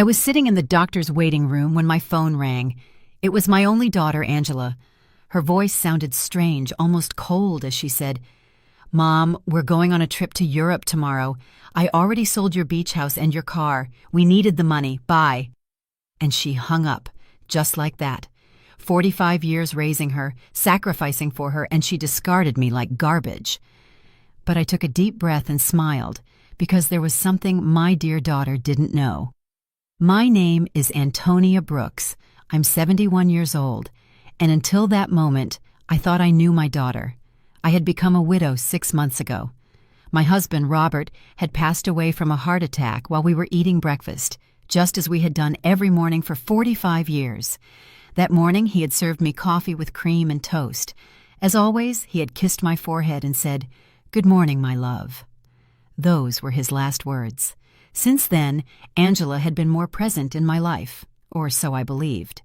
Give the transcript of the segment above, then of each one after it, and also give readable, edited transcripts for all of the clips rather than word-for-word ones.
I was sitting in the doctor's waiting room when my phone rang. It was my only daughter, Angela. Her voice sounded strange, almost cold, as she said, "Mom, we're going on a trip to Europe tomorrow. I already sold your beach house and your car. We needed the money. Bye." And she hung up, just like that. 45 years raising her, sacrificing for her, and she discarded me like garbage. But I took a deep breath and smiled, because there was something my dear daughter didn't know. My name is Antonia Brooks. I'm 71 years old, and until that moment, I thought I knew my daughter. I had become a widow 6 months ago. My husband, Robert, had passed away from a heart attack while we were eating breakfast, just as we had done every morning for 45 years. That morning, he had served me coffee with cream and toast. As always, he had kissed my forehead and said, "Good morning, my love." Those were his last words. Since then, Angela had been more present in my life, or so I believed.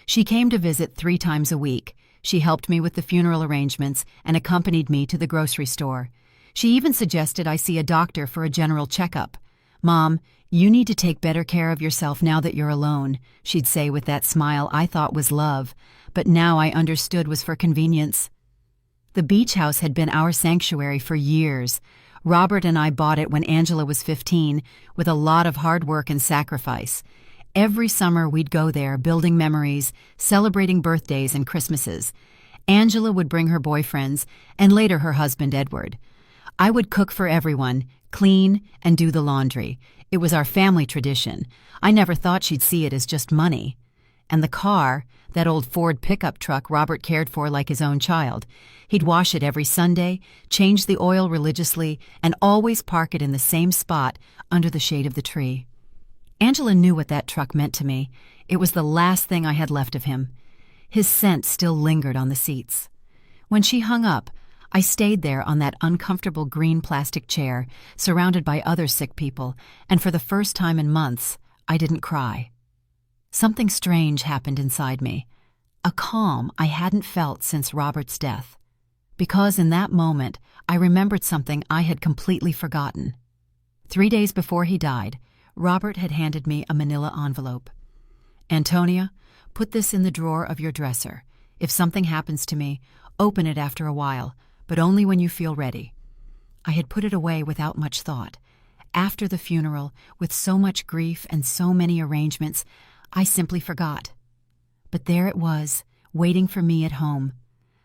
She came to visit 3 times a week. She helped me with the funeral arrangements and accompanied me to the grocery store. She even suggested I see a doctor for a general checkup. "Mom, you need to take better care of yourself now that you're alone," she'd say with that smile I thought was love, but now I understood was for convenience. The beach house had been our sanctuary for years. Robert and I bought it when Angela was 15, with a lot of hard work and sacrifice. Every summer we'd go there, building memories, celebrating birthdays and Christmases. Angela would bring her boyfriends, and later her husband, Edward. I would cook for everyone, clean, and do the laundry. It was our family tradition. I never thought she'd see it as just money. And the car, that old Ford pickup truck Robert cared for like his own child. He'd wash it every Sunday, change the oil religiously, and always park it in the same spot under the shade of the tree. Angela knew what that truck meant to me. It was the last thing I had left of him. His scent still lingered on the seats. When she hung up, I stayed there on that uncomfortable green plastic chair, surrounded by other sick people, and for the first time in months, I didn't cry. Something strange happened inside me, a calm I hadn't felt since Robert's death. Because in that moment, I remembered something I had completely forgotten. 3 days before he died, Robert had handed me a manila envelope. "Antonia, put this in the drawer of your dresser. If something happens to me, open it after a while, but only when you feel ready." I had put it away without much thought. After the funeral, with so much grief and so many arrangements, I simply forgot. But there it was, waiting for me at home.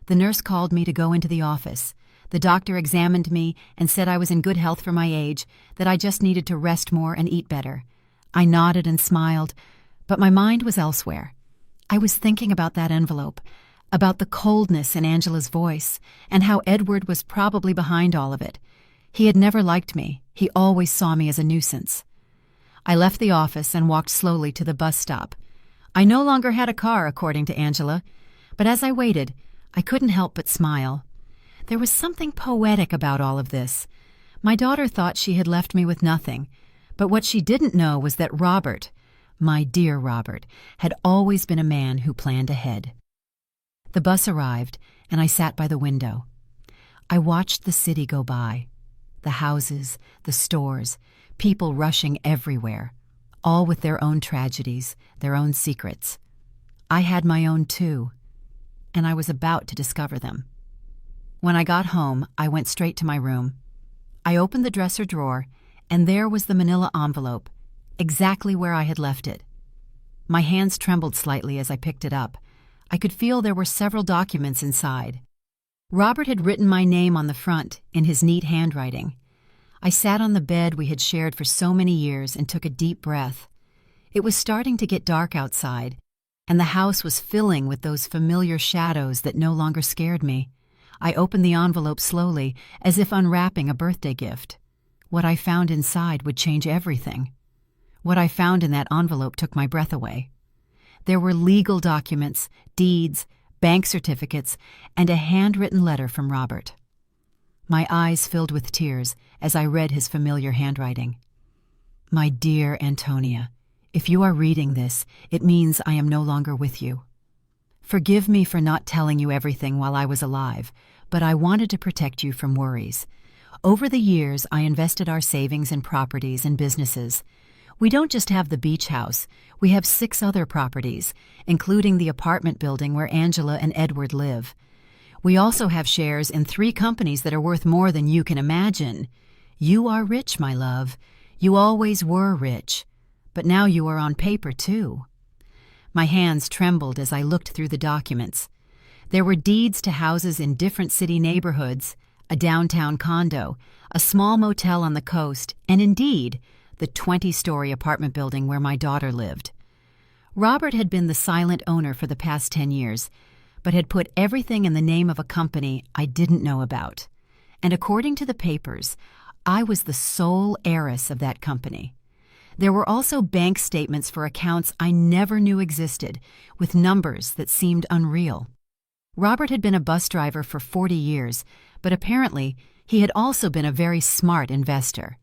The nurse called me to go into the office. The doctor examined me and said I was in good health for my age, that I just needed to rest more and eat better. I nodded and smiled, but my mind was elsewhere. I was thinking about that envelope, about the coldness in Angela's voice, and how Edward was probably behind all of it. He had never liked me. He always saw me as a nuisance. I left the office and walked slowly to the bus stop. I no longer had a car, according to Angela, but as I waited, I couldn't help but smile. There was something poetic about all of this. My daughter thought she had left me with nothing, but what she didn't know was that Robert, my dear Robert, had always been a man who planned ahead. The bus arrived, and I sat by the window. I watched the city go by. The houses, the stores, people rushing everywhere, all with their own tragedies, their own secrets. I had my own too, and I was about to discover them. When I got home, I went straight to my room. I opened the dresser drawer, and there was the manila envelope, exactly where I had left it. My hands trembled slightly as I picked it up. I could feel there were several documents inside. Robert had written my name on the front in his neat handwriting. I sat on the bed we had shared for so many years and took a deep breath. It was starting to get dark outside, and the house was filling with those familiar shadows that no longer scared me. I opened the envelope slowly, as if unwrapping a birthday gift. What I found inside would change everything. What I found in that envelope took my breath away. There were legal documents, deeds, bank certificates, and a handwritten letter from Robert. My eyes filled with tears as I read his familiar handwriting. "My dear Antonia, if you are reading this, it means I am no longer with you. Forgive me for not telling you everything while I was alive, but I wanted to protect you from worries. Over the years, I invested our savings in properties and businesses. We don't just have the beach house, we have 6 other properties, including the apartment building where Angela and Edward live. We also have shares in 3 companies that are worth more than you can imagine. You are rich, my love. You always were rich. But now you are on paper, too. My hands trembled as I looked through the documents. There were deeds to houses in different city neighborhoods, a downtown condo, a small motel on the coast, and indeed, the 20-story apartment building where my daughter lived. Robert had been the silent owner for the past 10 years, but had put everything in the name of a company I didn't know about. And according to the papers, I was the sole heiress of that company. There were also bank statements for accounts I never knew existed, with numbers that seemed unreal. Robert had been a bus driver for 40 years, but apparently he had also been a very smart investor.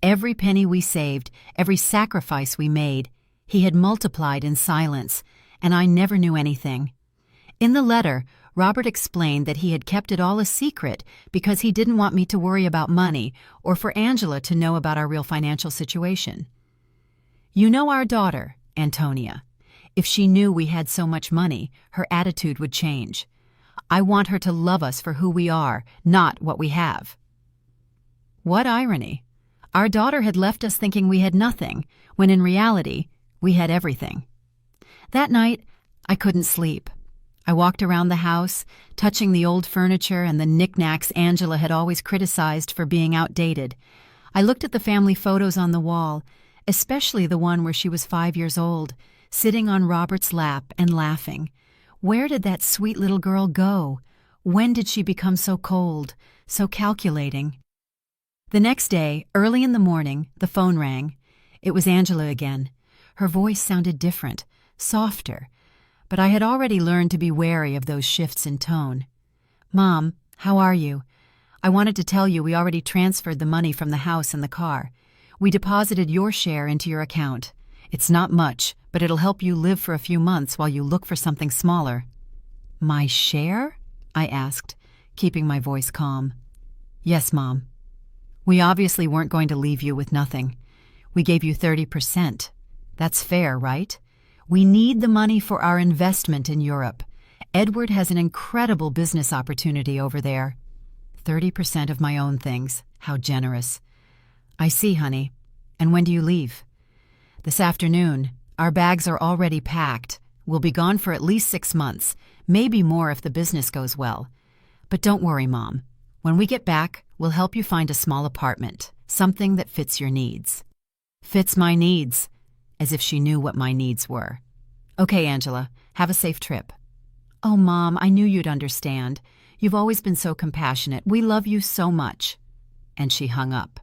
Every penny we saved, every sacrifice we made, he had multiplied in silence, and I never knew anything. In the letter, Robert explained that he had kept it all a secret because he didn't want me to worry about money or for Angela to know about our real financial situation. You know our daughter, Antonia. If she knew we had so much money, her attitude would change. I want her to love us for who we are, not what we have. What irony. Our daughter had left us thinking we had nothing, when in reality, we had everything. That night, I couldn't sleep. I walked around the house, touching the old furniture and the knickknacks Angela had always criticized for being outdated. I looked at the family photos on the wall, especially the one where she was 5 years old, sitting on Robert's lap and laughing. Where did that sweet little girl go? When did she become so cold, so calculating? The next day, early in the morning, the phone rang. It was Angela again. Her voice sounded different, softer, but I had already learned to be wary of those shifts in tone. Mom, how are you? I wanted to tell you we already transferred the money from the house and the car. We deposited your share into your account. It's not much, but it'll help you live for a few months while you look for something smaller. My share? I asked, keeping my voice calm. Yes, Mom. We obviously weren't going to leave you with nothing. We gave you 30%. That's fair, right? We need the money for our investment in Europe. Edward has an incredible business opportunity over there. 30% of my own things. How generous. I see, honey. And when do you leave? This afternoon. Our bags are already packed. We'll be gone for at least 6 months, maybe more if the business goes well. But don't worry, Mom. When we get back, we'll help you find a small apartment, something that fits your needs. Fits my needs, as if she knew what my needs were. Okay, Angela, have a safe trip. Oh, Mom, I knew you'd understand. You've always been so compassionate. We love you so much. And she hung up.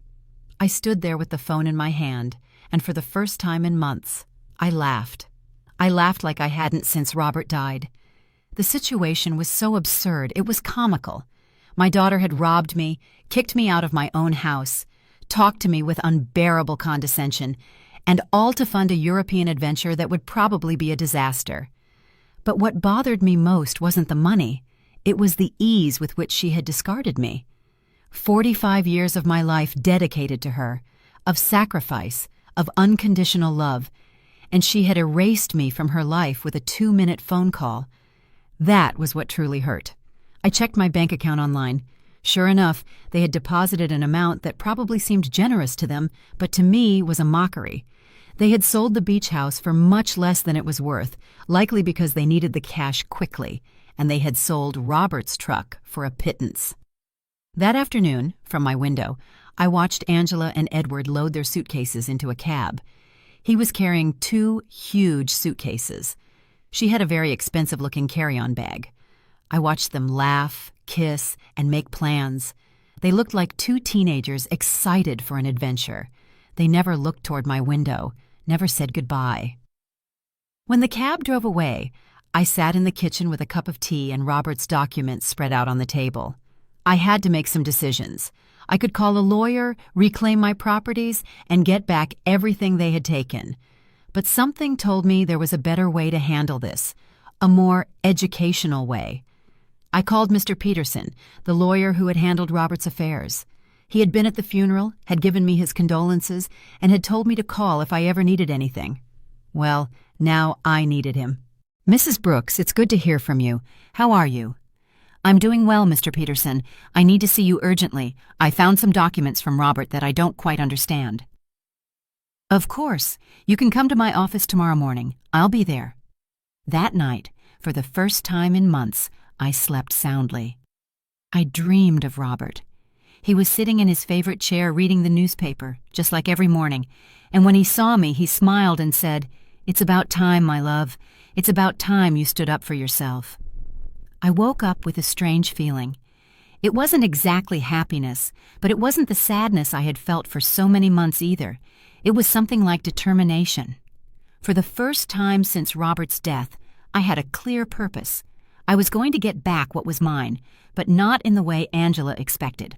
I stood there with the phone in my hand, and for the first time in months, I laughed. I laughed like I hadn't since Robert died. The situation was so absurd, it was comical. My daughter had robbed me, kicked me out of my own house, talked to me with unbearable condescension, and all to fund a European adventure that would probably be a disaster. But what bothered me most wasn't the money. It was the ease with which she had discarded me. 45 years of my life dedicated to her, of sacrifice, of unconditional love, and she had erased me from her life with a 2-minute phone call. That was what truly hurt. I checked my bank account online. Sure enough, they had deposited an amount that probably seemed generous to them, but to me was a mockery. They had sold the beach house for much less than it was worth, likely because they needed the cash quickly, and they had sold Robert's truck for a pittance. That afternoon, from my window, I watched Angela and Edward load their suitcases into a cab. He was carrying 2 huge suitcases. She had a very expensive-looking carry-on bag. I watched them laugh, kiss, and make plans. They looked like 2 teenagers excited for an adventure. They never looked toward my window, never said goodbye. When the cab drove away, I sat in the kitchen with a cup of tea and Robert's documents spread out on the table. I had to make some decisions. I could call a lawyer, reclaim my properties, and get back everything they had taken. But something told me there was a better way to handle this, a more educational way. I called Mr. Peterson, the lawyer who had handled Robert's affairs. He had been at the funeral, had given me his condolences, and had told me to call if I ever needed anything. Well, now I needed him. "Mrs. Brooks, it's good to hear from you. How are you?" "I'm doing well, Mr. Peterson. I need to see you urgently. I found some documents from Robert that I don't quite understand." "Of course. You can come to my office tomorrow morning. I'll be there." That night, for the first time in months, I slept soundly. I dreamed of Robert. He was sitting in his favorite chair reading the newspaper, just like every morning, and when he saw me, he smiled and said, "It's about time, my love. It's about time you stood up for yourself." I woke up with a strange feeling. It wasn't exactly happiness, but it wasn't the sadness I had felt for so many months either. It was something like determination. For the first time since Robert's death, I had a clear purpose. I was going to get back what was mine, but not in the way Angela expected.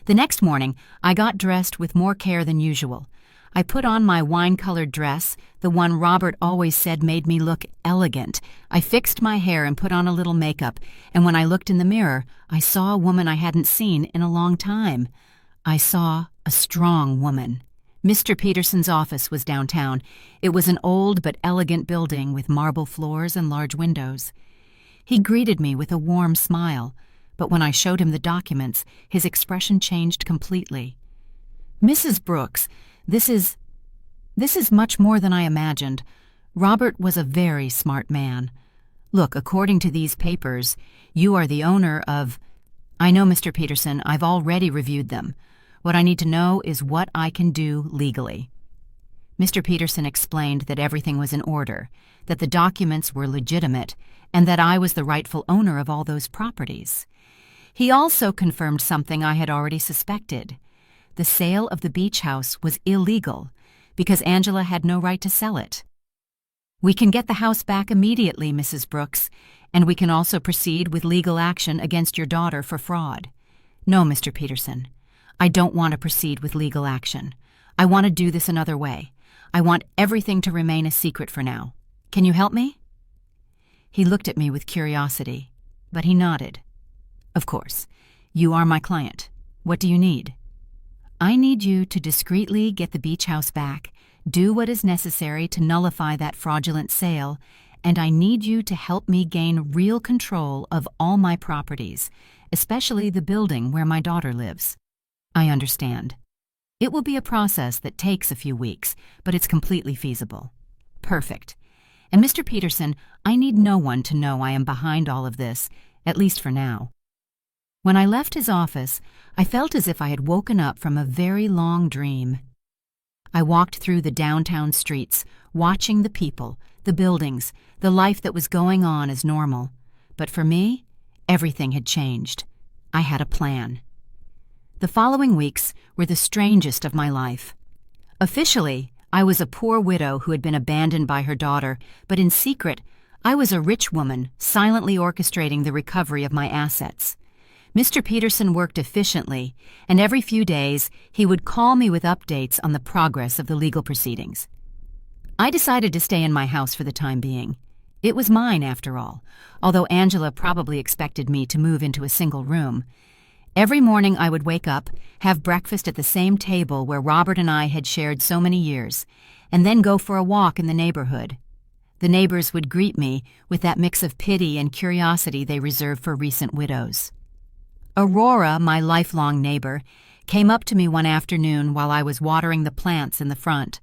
The next morning, I got dressed with more care than usual. I put on my wine-colored dress, the one Robert always said made me look elegant. I fixed my hair and put on a little makeup, and when I looked in the mirror, I saw a woman I hadn't seen in a long time. I saw a strong woman. Mr. Peterson's office was downtown. It was an old but elegant building with marble floors and large windows. He greeted me with a warm smile, but when I showed him the documents, his expression changed completely. "Mrs. Brooks, this is much more than I imagined. Robert was a very smart man. Look, according to these papers, you are the owner of—" "I know, Mr. Peterson. I've already reviewed them. What I need to know is what I can do legally." Mr. Peterson explained that everything was in order, that the documents were legitimate, and that I was the rightful owner of all those properties. He also confirmed something I had already suspected. The sale of the beach house was illegal because Angela had no right to sell it. "We can get the house back immediately, Mrs. Brooks, and we can also proceed with legal action against your daughter for fraud." "No, Mr. Peterson. I don't want to proceed with legal action. I want to do this another way. I want everything to remain a secret for now. Can you help me?" He looked at me with curiosity, but he nodded. "Of course. You are my client. What do you need?" "I need you to discreetly get the beach house back, do what is necessary to nullify that fraudulent sale, and I need you to help me gain real control of all my properties, especially the building where my daughter lives." "I understand. It will be a process that takes a few weeks, but it's completely feasible." "Perfect. And Mr. Peterson, I need no one to know I am behind all of this, at least for now." When I left his office, I felt as if I had woken up from a very long dream. I walked through the downtown streets, watching the people, the buildings, the life that was going on as normal. But for me, everything had changed. I had a plan. The following weeks were the strangest of my life. Officially, I was a poor widow who had been abandoned by her daughter, but in secret, I was a rich woman silently orchestrating the recovery of my assets. Mr. Peterson worked efficiently, and every few days he would call me with updates on the progress of the legal proceedings. I decided to stay in my house for the time being. It was mine, after all, although Angela probably expected me to move into a single room. Every morning I would wake up, have breakfast at the same table where Robert and I had shared so many years, and then go for a walk in the neighborhood. The neighbors would greet me with that mix of pity and curiosity they reserve for recent widows. Aurora, my lifelong neighbor, came up to me one afternoon while I was watering the plants in the front.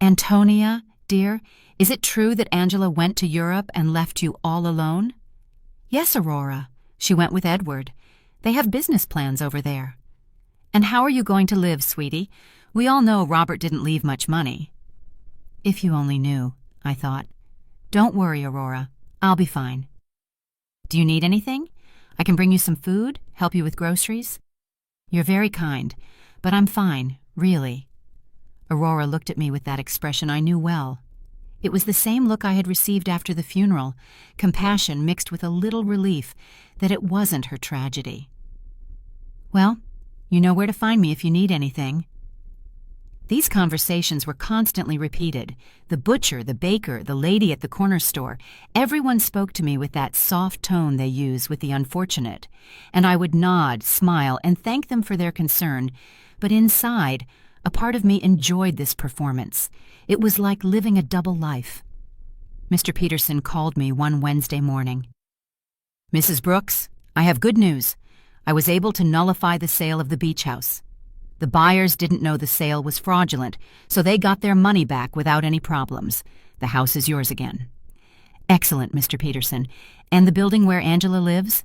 "Antonia, dear, is it true that Angela went to Europe and left you all alone?" "Yes, Aurora. She went with Edward. They have business plans over there." "And how are you going to live, sweetie? We all know Robert didn't leave much money." "If you only knew," I thought. "Don't worry, Aurora. I'll be fine." "Do you need anything? I can bring you some food, help you with groceries." "You're very kind, but I'm fine, really." Aurora looked at me with that expression I knew well. It was the same look I had received after the funeral, compassion mixed with a little relief that it wasn't her tragedy. "Well, you know where to find me if you need anything." These conversations were constantly repeated. The butcher, the baker, the lady at the corner store, everyone spoke to me with that soft tone they use with the unfortunate. And I would nod, smile, and thank them for their concern. But inside, a part of me enjoyed this performance. It was like living a double life. Mr. Peterson called me one Wednesday morning. "Mrs. Brooks, I have good news. I was able to nullify the sale of the beach house. The buyers didn't know the sale was fraudulent, so they got their money back without any problems. The house is yours again." "Excellent, Mr. Peterson. And the building where Angela lives?"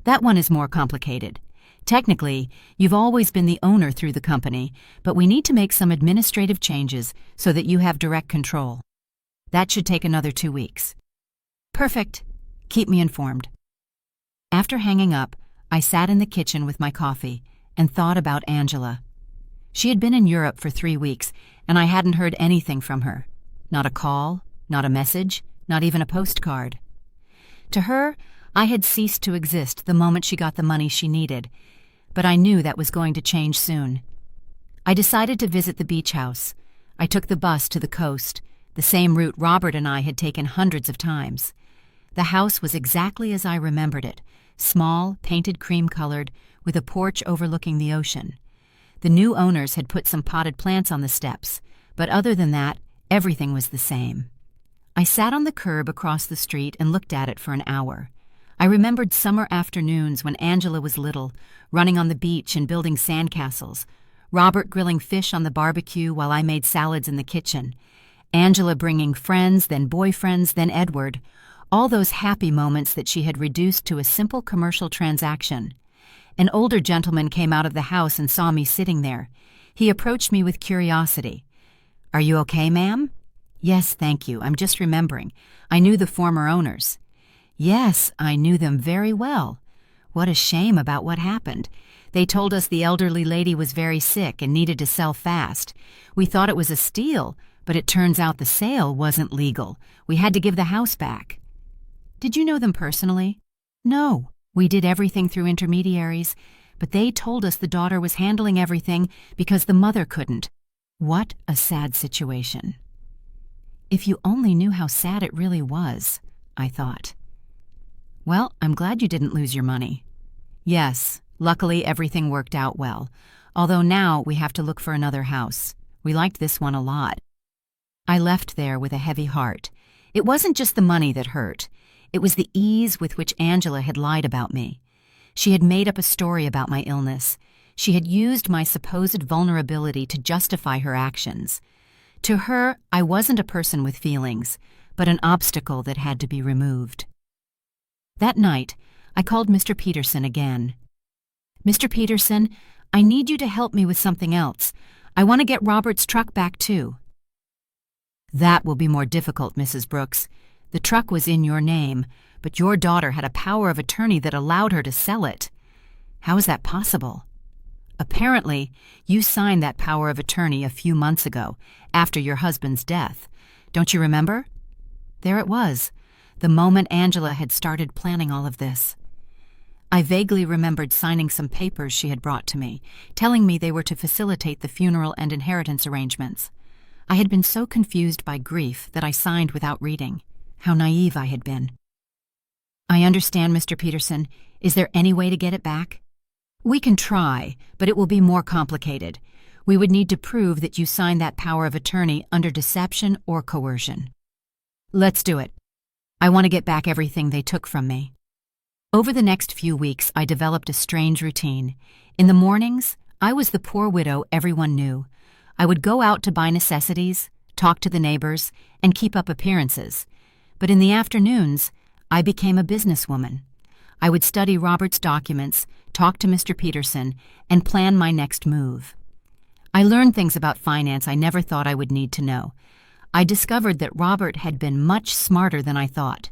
"That one is more complicated. Technically, you've always been the owner through the company, but we need to make some administrative changes so that you have direct control. That should take another 2 weeks." "Perfect. Keep me informed." After hanging up, I sat in the kitchen with my coffee and thought about Angela. She had been in Europe for 3 weeks, and I hadn't heard anything from her. Not a call, not a message, not even a postcard. To her, I had ceased to exist the moment she got the money she needed, but I knew that was going to change soon. I decided to visit the beach house. I took the bus to the coast, the same route Robert and I had taken hundreds of times. The house was exactly as I remembered it, small, painted cream-colored, with a porch overlooking the ocean. The new owners had put some potted plants on the steps, but other than that, everything was the same. I sat on the curb across the street and looked at it for an hour. I remembered summer afternoons when Angela was little, running on the beach and building sandcastles, Robert grilling fish on the barbecue while I made salads in the kitchen, Angela bringing friends, then boyfriends, then Edward, all those happy moments that she had reduced to a simple commercial transaction. An older gentleman came out of the house and saw me sitting there. He approached me with curiosity. "Are you okay, ma'am?" "Yes, thank you. I'm just remembering. I knew the former owners." "Yes, I knew them very well. What a shame about what happened. They told us the elderly lady was very sick and needed to sell fast. We thought it was a steal, but it turns out the sale wasn't legal. We had to give the house back." "Did you know them personally?" "No. We did everything through intermediaries, but they told us the daughter was handling everything because the mother couldn't." What a sad situation. If you only knew how sad it really was, I thought. "Well, I'm glad you didn't lose your money." "Yes, luckily everything worked out well, although now we have to look for another house. We liked this one a lot." I left there with a heavy heart. It wasn't just the money that hurt. It was the ease with which Angela had lied about me. She had made up a story about my illness. She had used my supposed vulnerability to justify her actions. To her, I wasn't a person with feelings, but an obstacle that had to be removed. That night, I called Mr. Peterson again. "Mr. Peterson, I need you to help me with something else. I want to get Robert's truck back too." "That will be more difficult, Mrs. Brooks. The truck was in your name, but your daughter had a power of attorney that allowed her to sell it. How is that possible?" "Apparently, you signed that power of attorney a few months ago, after your husband's death. Don't you remember?" There it was, the moment Angela had started planning all of this. I vaguely remembered signing some papers she had brought to me, telling me they were to facilitate the funeral and inheritance arrangements. I had been so confused by grief that I signed without reading. How naive I had been. "I understand, Mr. Peterson. Is there any way to get it back?" "We can try, but it will be more complicated. We would need to prove that you signed that power of attorney under deception or coercion." "Let's do it. I want to get back everything they took from me." Over the next few weeks, I developed a strange routine. In the mornings, I was the poor widow everyone knew. I would go out to buy necessities, talk to the neighbors, and keep up appearances. But in the afternoons, I became a businesswoman. I would study Robert's documents, talk to Mr. Peterson, and plan my next move. I learned things about finance I never thought I would need to know. I discovered that Robert had been much smarter than I thought.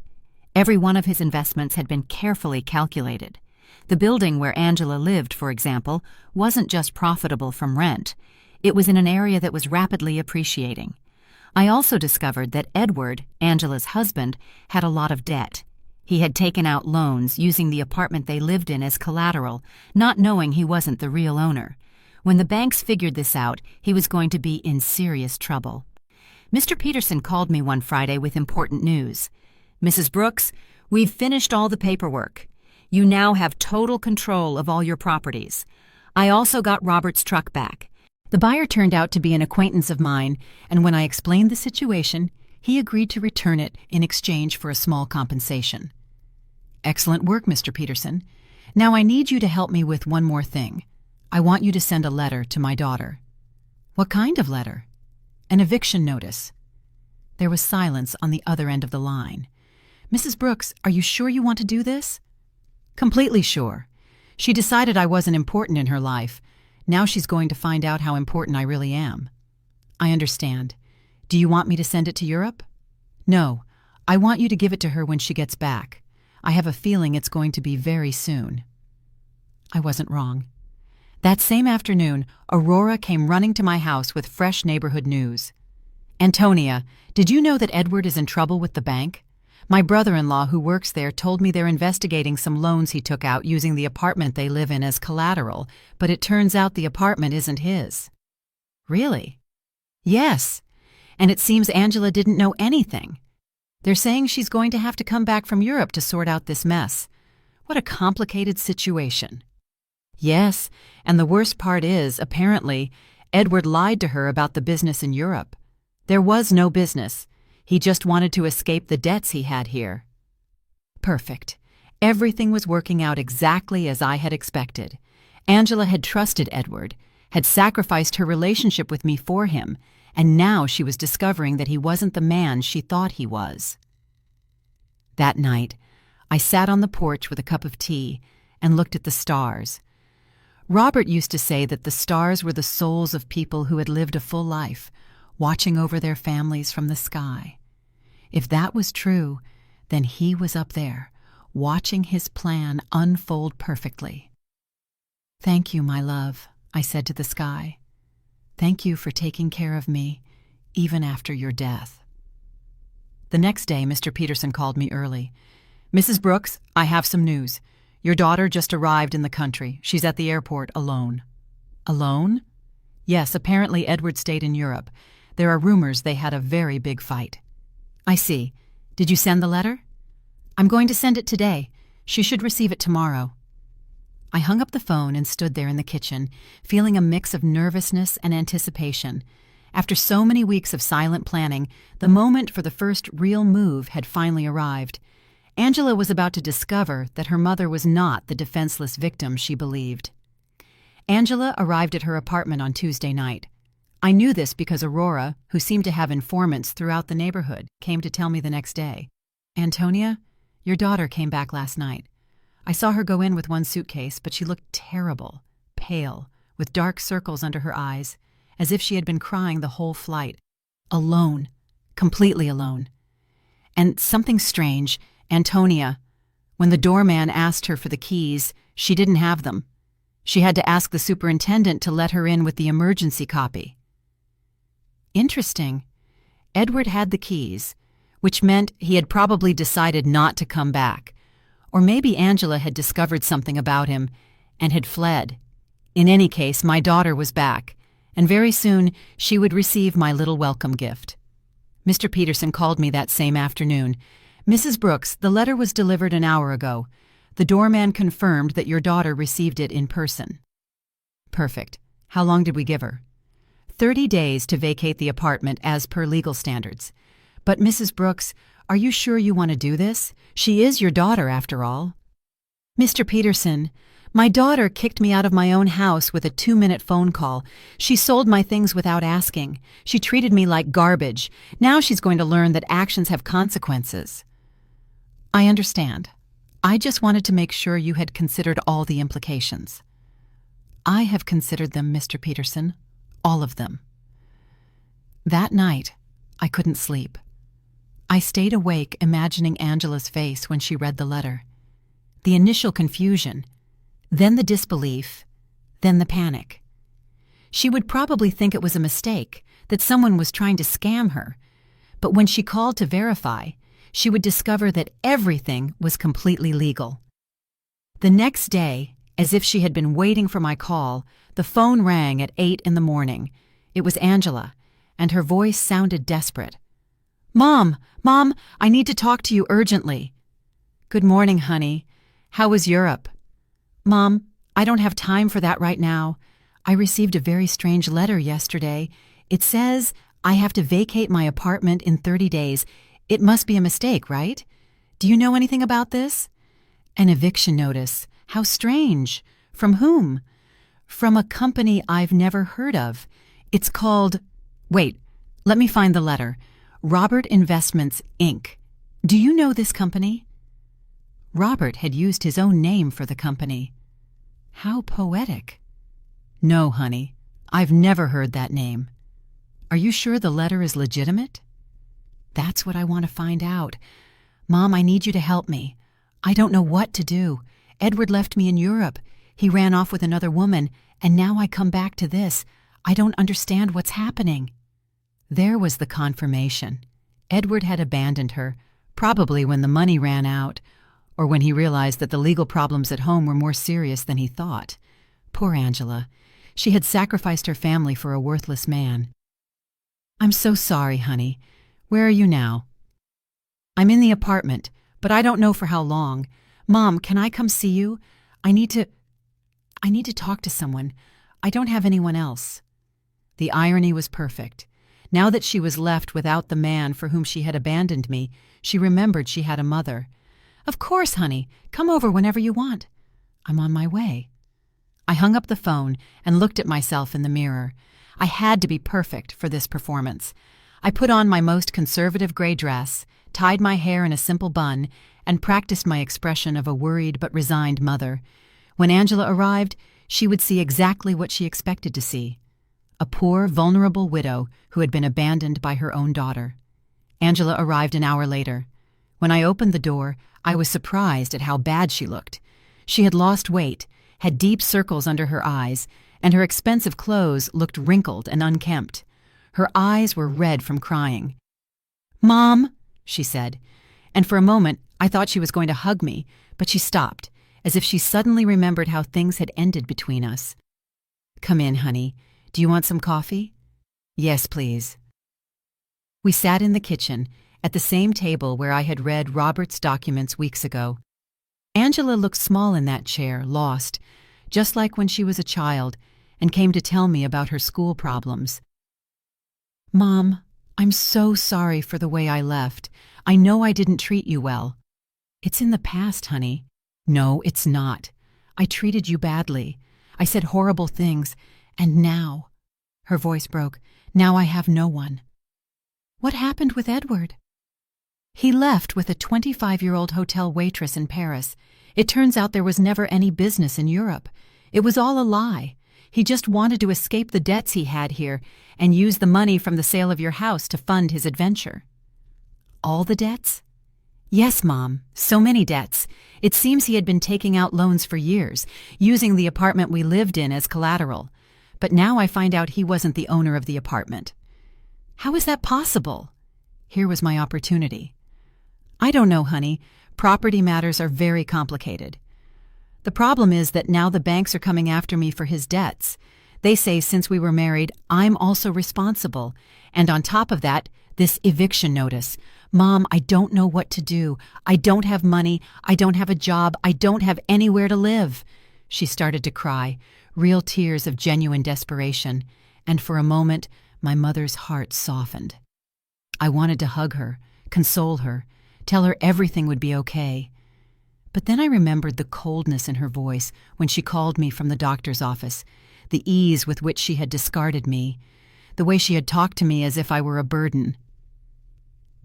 Every one of his investments had been carefully calculated. The building where Angela lived, for example, wasn't just profitable from rent. It was in an area that was rapidly appreciating. I also discovered that Edward, Angela's husband, had a lot of debt. He had taken out loans using the apartment they lived in as collateral, not knowing he wasn't the real owner. When the banks figured this out, he was going to be in serious trouble. Mr. Peterson called me one Friday with important news. "Mrs. Brooks, we've finished all the paperwork. You now have total control of all your properties. I also got Robert's truck back." The buyer turned out to be an acquaintance of mine, and when I explained the situation, he agreed to return it in exchange for a small compensation. "Excellent work, Mr. Peterson. Now I need you to help me with one more thing. I want you to send a letter to my daughter." "What kind of letter?" "An eviction notice." There was silence on the other end of the line. "Mrs. Brooks, are you sure you want to do this?" "Completely sure. She decided I wasn't important in her life. Now she's going to find out how important I really am." "I understand. Do you want me to send it to Europe?" "No. I want you to give it to her when she gets back. I have a feeling it's going to be very soon." I wasn't wrong. That same afternoon, Aurora came running to my house with fresh neighborhood news. "Antonia, did you know that Edward is in trouble with the bank? My brother-in-law who works there told me they're investigating some loans he took out using the apartment they live in as collateral, but it turns out the apartment isn't his." "Really?" "Yes. And it seems Angela didn't know anything. They're saying she's going to have to come back from Europe to sort out this mess. What a complicated situation." "Yes, and the worst part is, apparently, Edward lied to her about the business in Europe. There was no business. He just wanted to escape the debts he had here." Perfect. Everything was working out exactly as I had expected. Angela had trusted Edward, had sacrificed her relationship with me for him, and now she was discovering that he wasn't the man she thought he was. That night, I sat on the porch with a cup of tea and looked at the stars. Robert used to say that the stars were the souls of people who had lived a full life, watching over their families from the sky. If that was true, then he was up there, watching his plan unfold perfectly. "Thank you, my love," I said to the sky. "Thank you for taking care of me, even after your death." The next day, Mr. Peterson called me early. "Mrs. Brooks, I have some news. Your daughter just arrived in the country. She's at the airport alone." "Alone?" "Yes, apparently Edward stayed in Europe. There are rumors they had a very big fight." "I see. Did you send the letter?" "I'm going to send it today. She should receive it tomorrow." I hung up the phone and stood there in the kitchen, feeling a mix of nervousness and anticipation. After so many weeks of silent planning, the moment for the first real move had finally arrived. Angela was about to discover that her mother was not the defenseless victim she believed. Angela arrived at her apartment on Tuesday night. I knew this because Aurora, who seemed to have informants throughout the neighborhood, came to tell me the next day. "Antonia, your daughter came back last night. I saw her go in with one suitcase, but she looked terrible, pale, with dark circles under her eyes, as if she had been crying the whole flight. Alone, completely alone. And something strange, Antonia, when the doorman asked her for the keys, she didn't have them. She had to ask the superintendent to let her in with the emergency copy." Interesting. Edward had the keys, which meant he had probably decided not to come back. Or maybe Angela had discovered something about him and had fled. In any case, my daughter was back, and very soon she would receive my little welcome gift. Mr. Peterson called me that same afternoon. "Mrs. Brooks, the letter was delivered an hour ago. The doorman confirmed that your daughter received it in person." "Perfect. How long did we give her?" 30 days to vacate the apartment as per legal standards. "But Mrs. Brooks, are you sure you want to do this? She is your daughter, after all." "Mr. Peterson, my daughter kicked me out of my own house with a 2-minute phone call. She sold my things without asking. She treated me like garbage. Now she's going to learn that actions have consequences." "I understand. I just wanted to make sure you had considered all the implications." "I have considered them, Mr. Peterson. All of them." That night, I couldn't sleep. I stayed awake imagining Angela's face when she read the letter. The initial confusion, then the disbelief, then the panic. She would probably think it was a mistake, that someone was trying to scam her. But when she called to verify, she would discover that everything was completely legal. The next day, As if she had been waiting for my call, the phone rang at 8 in the morning. It was Angela, and her voice sounded desperate. "Mom, I need to talk to you urgently." "Good morning, honey. How was Europe?" "Mom, I don't have time for that right now. I received a very strange letter yesterday. It says I have to vacate my apartment in 30 days. It must be a mistake, right? Do you know anything about this?" "An eviction notice. How strange. From whom?" "From a company I've never heard of. It's called— Wait, let me find the letter. Robert Investments, Inc. Do you know this company?" Robert had used his own name for the company. How poetic. "No, honey, I've never heard that name." "Are you sure the letter is legitimate?" "That's what I want to find out. Mom, I need you to help me. I don't know what to do. Edward left me in Europe. He ran off with another woman, and now I come back to this. I don't understand what's happening." There was the confirmation. Edward had abandoned her, probably when the money ran out, or when he realized that the legal problems at home were more serious than he thought. Poor Angela. She had sacrificed her family for a worthless man. "I'm so sorry, honey. Where are you now?" "I'm in the apartment, but I don't know for how long. Mom, can I come see you? I need to talk to someone. I don't have anyone else." The irony was perfect. Now that she was left without the man for whom she had abandoned me, she remembered she had a mother. "Of course, honey. Come over whenever you want." "I'm on my way." I hung up the phone and looked at myself in the mirror. I had to be perfect for this performance. I put on my most conservative gray dress, tied my hair in a simple bun, and practiced my expression of a worried but resigned mother. When Angela arrived, she would see exactly what she expected to see: a poor, vulnerable widow who had been abandoned by her own daughter. Angela arrived an hour later. When I opened the door, I was surprised at how bad she looked. She had lost weight, had deep circles under her eyes, and her expensive clothes looked wrinkled and unkempt. Her eyes were red from crying. "Mom," she said, and for a moment I thought she was going to hug me, but she stopped, as if she suddenly remembered how things had ended between us. "Come in, honey. Do you want some coffee?" "Yes, please." We sat in the kitchen, at the same table where I had read Robert's documents weeks ago. Angela looked small in that chair, lost, just like when she was a child, and came to tell me about her school problems. "Mom, I'm so sorry for the way I left. I know I didn't treat you well." "It's in the past, honey." "No, it's not. I treated you badly. I said horrible things, and now—" her voice broke— "now I have no one." "What happened with Edward?" "He left with a 25-year-old hotel waitress in Paris. It turns out there was never any business in Europe. It was all a lie. He just wanted to escape the debts he had here and use the money from the sale of your house to fund his adventure." "All the debts?" "Yes, Mom, so many debts. It seems he had been taking out loans for years, using the apartment we lived in as collateral. But now I find out he wasn't the owner of the apartment." "How is that possible?" Here was my opportunity. "I don't know, honey. Property matters are very complicated. The problem is that now the banks are coming after me for his debts. They say since we were married, I'm also responsible. And on top of that, this eviction notice. Mom, I don't know what to do. I don't have money. I don't have a job. I don't have anywhere to live." She started to cry, real tears of genuine desperation, and for a moment, my mother's heart softened. I wanted to hug her, console her, tell her everything would be okay. But then I remembered the coldness in her voice when she called me from the doctor's office, the ease with which she had discarded me, the way she had talked to me as if I were a burden.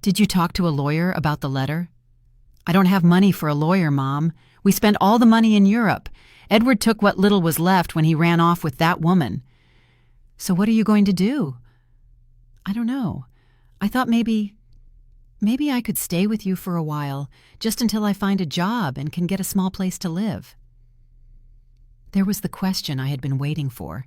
"Did you talk to a lawyer about the letter?" "I don't have money for a lawyer, Mom. We spent all the money in Europe. Edward took what little was left when he ran off with that woman." "So what are you going to do?" "I don't know. I thought maybe I could stay with you for a while, just until I find a job and can get a small place to live." There was the question I had been waiting for.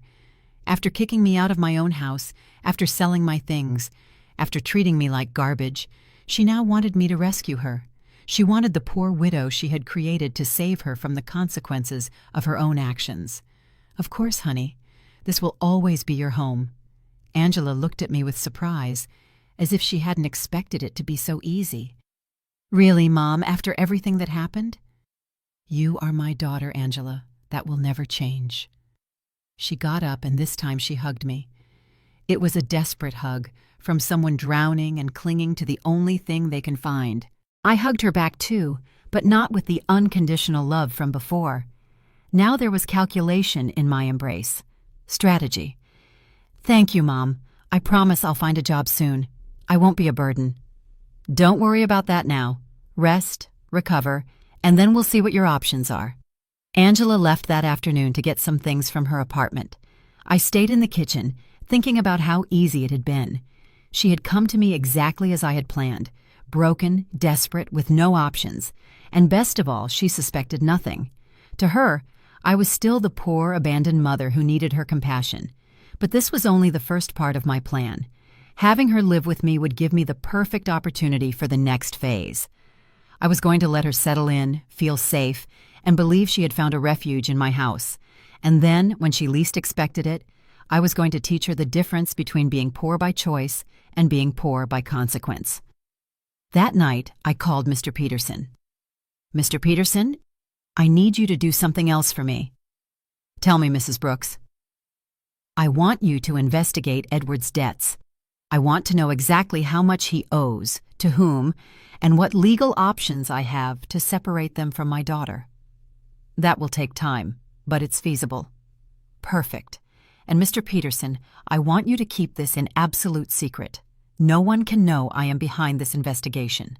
After kicking me out of my own house, after selling my things, after treating me like garbage, she now wanted me to rescue her. She wanted the poor widow she had created to save her from the consequences of her own actions. "Of course, honey. This will always be your home." Angela looked at me with surprise, as if she hadn't expected it to be so easy. "Really, Mom, after everything that happened?" "You are my daughter, Angela. That will never change." She got up, and this time she hugged me. It was a desperate hug, from someone drowning and clinging to the only thing they can find. I hugged her back too, but not with the unconditional love from before. Now there was calculation in my embrace. Strategy. "Thank you, Mom. I promise I'll find a job soon. I won't be a burden." "Don't worry about that now. Rest, recover, and then we'll see what your options are." Angela left that afternoon to get some things from her apartment. I stayed in the kitchen, thinking about how easy it had been. She had come to me exactly as I had planned, broken, desperate, with no options, and best of all, she suspected nothing. To her, I was still the poor, abandoned mother who needed her compassion. But this was only the first part of my plan. Having her live with me would give me the perfect opportunity for the next phase. I was going to let her settle in, feel safe, and believe she had found a refuge in my house. And then, when she least expected it, I was going to teach her the difference between being poor by choice and being poor by consequence. That night, I called Mr. Peterson. "Mr. Peterson, I need you to do something else for me." "Tell me, Mrs. Brooks." "I want you to investigate Edward's debts. I want to know exactly how much he owes, to whom, and what legal options I have to separate them from my daughter." "That will take time, but it's feasible." "Perfect. And Mr. Peterson, I want you to keep this in absolute secret. No one can know I am behind this investigation."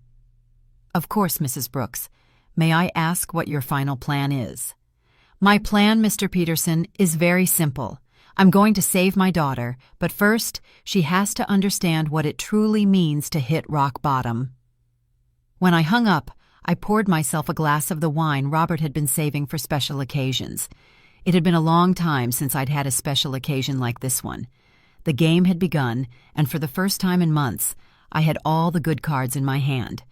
"Of course, Mrs. Brooks. May I ask what your final plan is?" "My plan, Mr. Peterson, is very simple. I'm going to save my daughter, but first, she has to understand what it truly means to hit rock bottom." When I hung up, I poured myself a glass of the wine Robert had been saving for special occasions. It had been a long time since I'd had a special occasion like this one. The game had begun, and for the first time in months, I had all the good cards in my hand.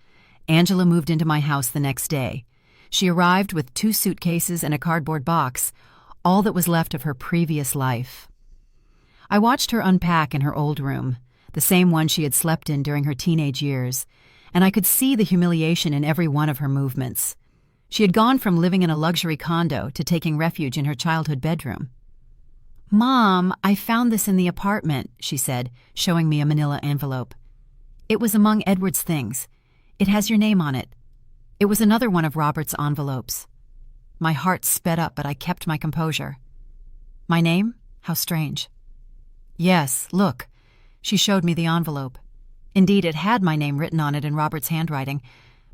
Angela moved into my house the next day. She arrived with 2 suitcases and a cardboard box, all that was left of her previous life. I watched her unpack in her old room, the same one she had slept in during her teenage years, and I could see the humiliation in every one of her movements. She had gone from living in a luxury condo to taking refuge in her childhood bedroom. "Mom, I found this in the apartment," she said, showing me a manila envelope. "It was among Edward's things. It has your name on it." It was another one of Robert's envelopes. My heart sped up, but I kept my composure. "My name? How strange." "Yes, look." She showed me the envelope. Indeed, it had my name written on it in Robert's handwriting,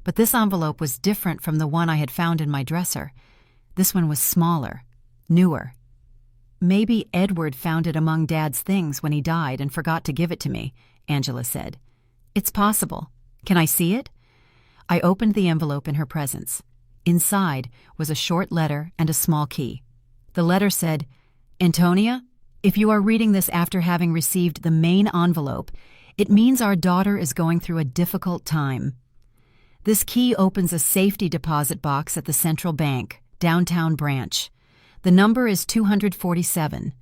but this envelope was different from the one I had found in my dresser. This one was smaller, newer. "Maybe Edward found it among Dad's things when he died and forgot to give it to me," Angela said. "It's possible. Can I see it?" I opened the envelope in her presence. Inside was a short letter and a small key. The letter said, "Antonia, if you are reading this after having received the main envelope, it means our daughter is going through a difficult time. This key opens a safety deposit box at the Central Bank, downtown branch. The number is 247.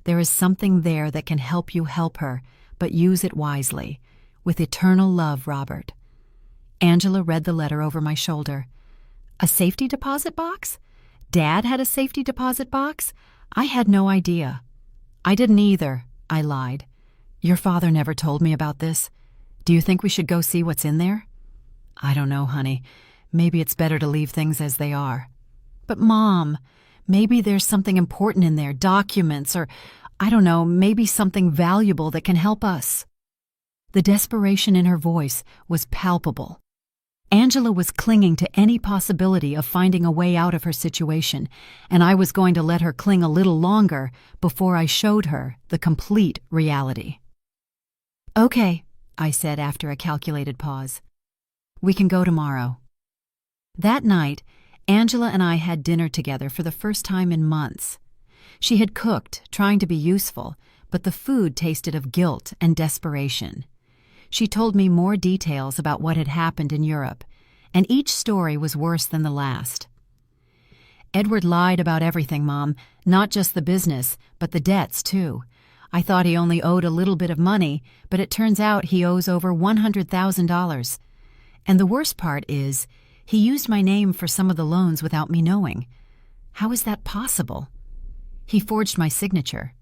There is something there that can help you help her, but use it wisely. With eternal love, Robert." Angela read the letter over my shoulder. A safety deposit box? Dad had a safety deposit box? I had no idea. "I didn't either," I lied. "Your father never told me about this. Do you think we should go see what's in there?" "I don't know, honey. Maybe it's better to leave things as they are." "But Mom, maybe there's something important in there, documents, or, I don't know, maybe something valuable that can help us." The desperation in her voice was palpable. Angela was clinging to any possibility of finding a way out of her situation, and I was going to let her cling a little longer before I showed her the complete reality. "Okay," I said after a calculated pause. "We can go tomorrow." That night, Angela and I had dinner together for the first time in months. She had cooked, trying to be useful, but the food tasted of guilt and desperation. She told me more details about what had happened in Europe, and each story was worse than the last. Edward lied about everything, Mom, not just the business, but the debts, too. I thought he only owed a little bit of money, but it turns out he owes over $100,000. And the worst part is, he used my name for some of the loans without me knowing. How is that possible? He forged my signature.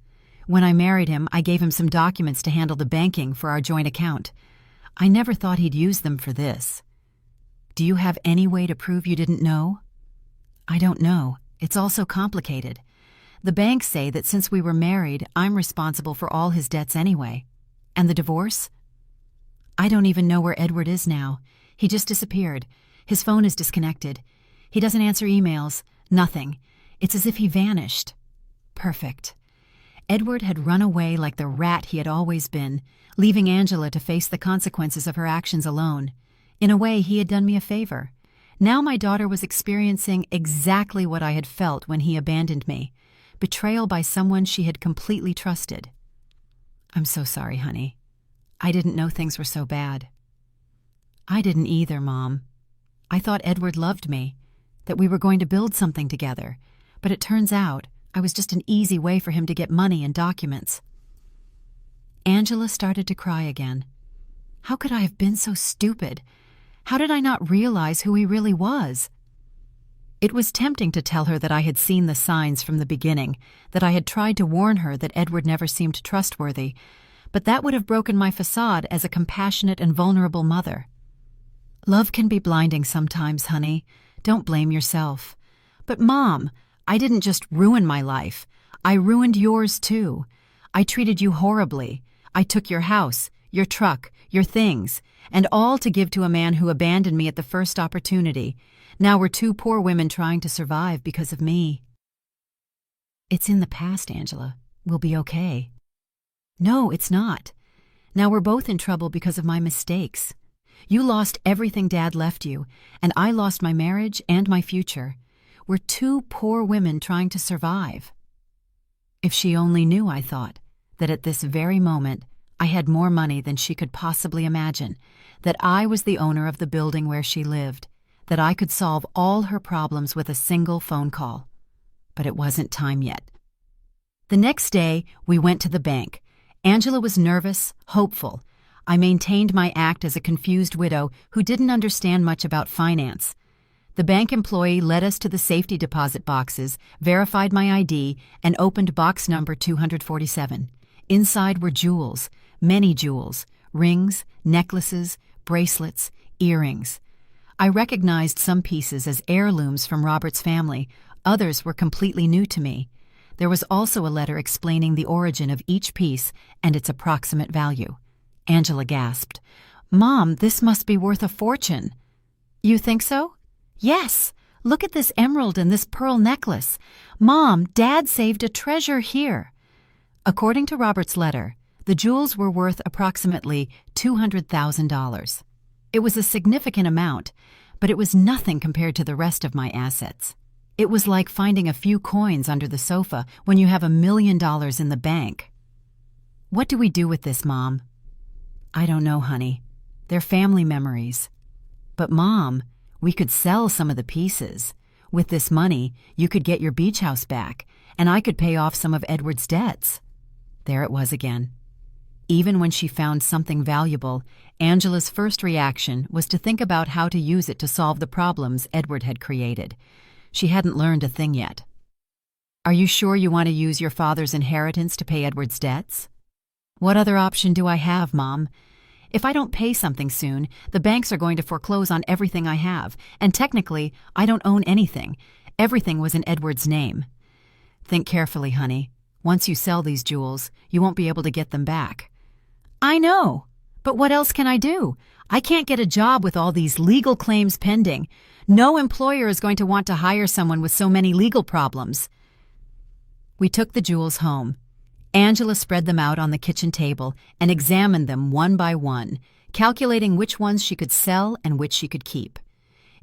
When I married him, I gave him some documents to handle the banking for our joint account. I never thought he'd use them for this. Do you have any way to prove you didn't know? I don't know. It's all so complicated. The banks say that since we were married, I'm responsible for all his debts anyway. And the divorce? I don't even know where Edward is now. He just disappeared. His phone is disconnected. He doesn't answer emails. Nothing. It's as if he vanished. Perfect. Edward had run away like the rat he had always been, leaving Angela to face the consequences of her actions alone. In a way, he had done me a favor. Now my daughter was experiencing exactly what I had felt when he abandoned me. Betrayal by someone she had completely trusted. I'm so sorry, honey. I didn't know things were so bad. I didn't either, Mom. I thought Edward loved me, that we were going to build something together, but it turns out I was just an easy way for him to get money and documents. Angela started to cry again. How could I have been so stupid? How did I not realize who he really was? It was tempting to tell her that I had seen the signs from the beginning, that I had tried to warn her that Edward never seemed trustworthy, but that would have broken my facade as a compassionate and vulnerable mother. Love can be blinding sometimes, honey. Don't blame yourself. But Mom, I didn't just ruin my life. I ruined yours too. I treated you horribly. I took your house, your truck, your things, and all to give to a man who abandoned me at the first opportunity. Now we're two poor women trying to survive because of me. It's in the past, Angela. We'll be okay. No, it's not. Now we're both in trouble because of my mistakes. You lost everything Dad left you, and I lost my marriage and my future. We're two poor women trying to survive. If she only knew, I thought, that at this very moment I had more money than she could possibly imagine, that I was the owner of the building where she lived, that I could solve all her problems with a single phone call. But it wasn't time yet. The next day, we went to the bank. Angela was nervous, hopeful. I maintained my act as a confused widow who didn't understand much about finance. The bank employee led us to the safety deposit boxes, verified my ID, and opened box number 247. Inside were jewels, many jewels, rings, necklaces, bracelets, earrings. I recognized some pieces as heirlooms from Robert's family. Others were completely new to me. There was also a letter explaining the origin of each piece and its approximate value. Angela gasped. Mom, this must be worth a fortune. You think so? Yes. Look at this emerald and this pearl necklace. Mom, Dad saved a treasure here. According to Robert's letter, the jewels were worth approximately $200,000. It was a significant amount, but it was nothing compared to the rest of my assets. It was like finding a few coins under the sofa when you have $1 million in the bank. What do we do with this, Mom? I don't know, honey. They're family memories. But Mom, we could sell some of the pieces. With this money, you could get your beach house back, and I could pay off some of Edward's debts. There it was again. Even when she found something valuable, Angela's first reaction was to think about how to use it to solve the problems Edward had created. She hadn't learned a thing yet. Are you sure you want to use your father's inheritance to pay Edward's debts? What other option do I have, Mom? If I don't pay something soon, the banks are going to foreclose on everything I have, and technically, I don't own anything. Everything was in Edward's name. Think carefully, honey. Once you sell these jewels, you won't be able to get them back. I know, but what else can I do? I can't get a job with all these legal claims pending. No employer is going to want to hire someone with so many legal problems. We took the jewels home. Angela spread them out on the kitchen table and examined them one by one, calculating which ones she could sell and which she could keep.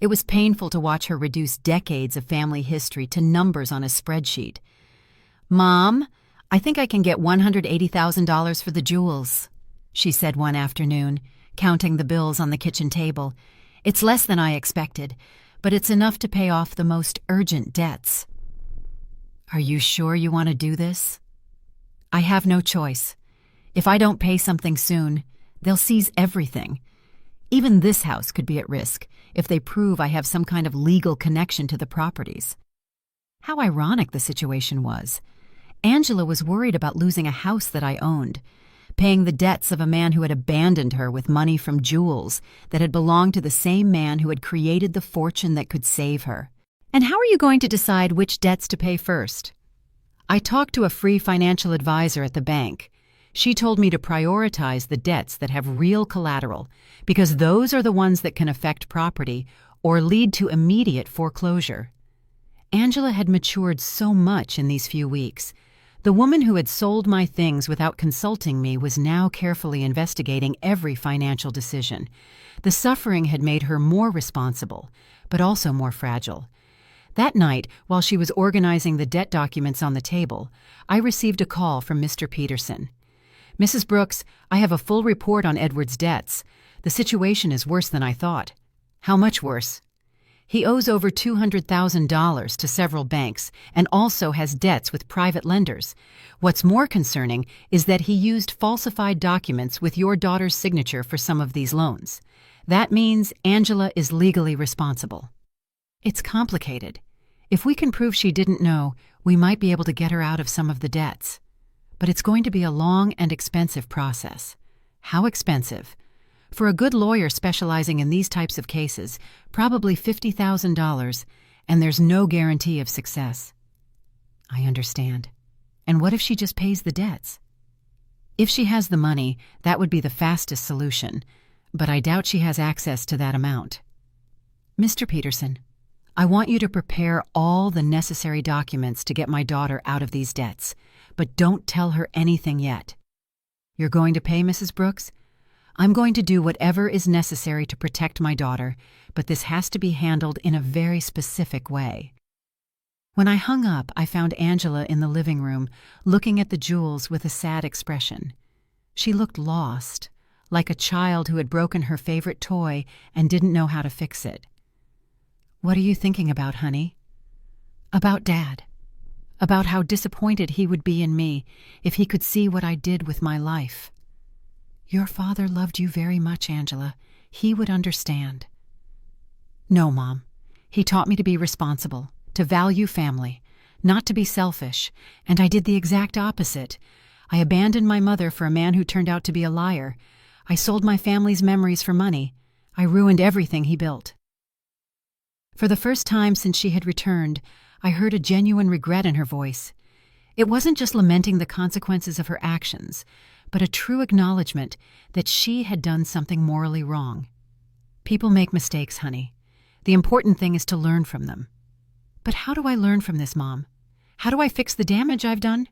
It was painful to watch her reduce decades of family history to numbers on a spreadsheet. Mom, I think I can get $180,000 for the jewels, she said one afternoon, counting the bills on the kitchen table. It's less than I expected, but it's enough to pay off the most urgent debts. Are you sure you want to do this? I have no choice. If I don't pay something soon, they'll seize everything. Even this house could be at risk if they prove I have some kind of legal connection to the properties. How ironic the situation was. Angela was worried about losing a house that I owned, paying the debts of a man who had abandoned her with money from jewels that had belonged to the same man who had created the fortune that could save her. And how are you going to decide which debts to pay first? I talked to a free financial advisor at the bank. She told me to prioritize the debts that have real collateral because those are the ones that can affect property or lead to immediate foreclosure. Angela had matured so much in these few weeks. The woman who had sold my things without consulting me was now carefully investigating every financial decision. The suffering had made her more responsible, but also more fragile. That night, while she was organizing the debt documents on the table, I received a call from Mr. Peterson. Mrs. Brooks, I have a full report on Edward's debts. The situation is worse than I thought. How much worse? He owes over $200,000 to several banks and also has debts with private lenders. What's more concerning is that he used falsified documents with your daughter's signature for some of these loans. That means Angela is legally responsible. It's complicated. If we can prove she didn't know, we might be able to get her out of some of the debts. But it's going to be a long and expensive process. How expensive? For a good lawyer specializing in these types of cases, probably $50,000, and there's no guarantee of success. I understand. And what if she just pays the debts? If she has the money, that would be the fastest solution, but I doubt she has access to that amount. Mr. Peterson, I want you to prepare all the necessary documents to get my daughter out of these debts, but don't tell her anything yet. You're going to pay, Mrs. Brooks? I'm going to do whatever is necessary to protect my daughter, but this has to be handled in a very specific way. When I hung up, I found Angela in the living room, looking at the jewels with a sad expression. She looked lost, like a child who had broken her favorite toy and didn't know how to fix it. What are you thinking about, honey? About Dad. About how disappointed he would be in me if he could see what I did with my life. Your father loved you very much, Angela. He would understand. No, Mom. He taught me to be responsible, to value family, not to be selfish, and I did the exact opposite. I abandoned my mother for a man who turned out to be a liar. I sold my family's memories for money. I ruined everything he built. For the first time since she had returned, I heard a genuine regret in her voice. It wasn't just lamenting the consequences of her actions, but a true acknowledgement that she had done something morally wrong. People make mistakes, honey. The important thing is to learn from them. But how do I learn from this, Mom? How do I fix the damage I've done?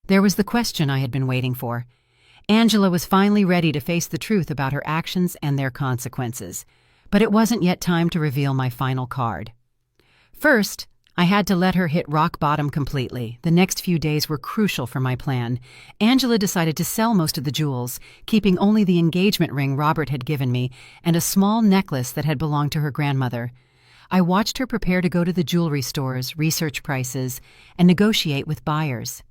There was the question I had been waiting for. Angela was finally ready to face the truth about her actions and their consequences. But it wasn't yet time to reveal my final card. First, I had to let her hit rock bottom completely. The next few days were crucial for my plan. Angela decided to sell most of the jewels, keeping only the engagement ring Robert had given me and a small necklace that had belonged to her grandmother. I watched her prepare to go to the jewelry stores, research prices, and negotiate with buyers.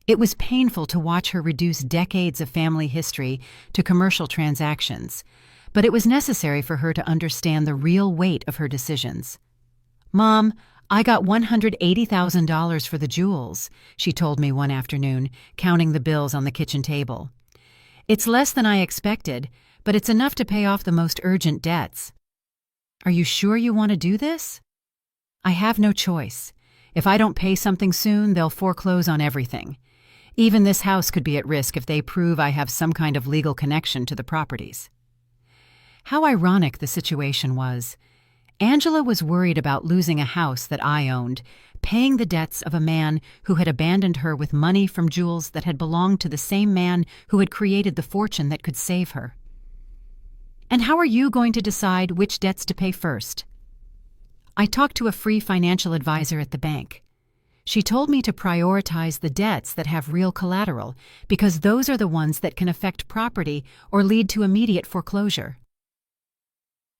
It was painful to watch her reduce decades of family history to commercial transactions, but it was necessary for her to understand the real weight of her decisions. Mom, I got $180,000 for the jewels, she told me one afternoon, counting the bills on the kitchen table. It's less than I expected, but it's enough to pay off the most urgent debts. Are you sure you want to do this? I have no choice. If I don't pay something soon, they'll foreclose on everything. Even this house could be at risk if they prove I have some kind of legal connection to the properties. How ironic the situation was. Angela was worried about losing a house that I owned, paying the debts of a man who had abandoned her with money from jewels that had belonged to the same man who had created the fortune that could save her. And how are you going to decide which debts to pay first? I talked to a free financial advisor at the bank. She told me to prioritize the debts that have real collateral because those are the ones that can affect property or lead to immediate foreclosure.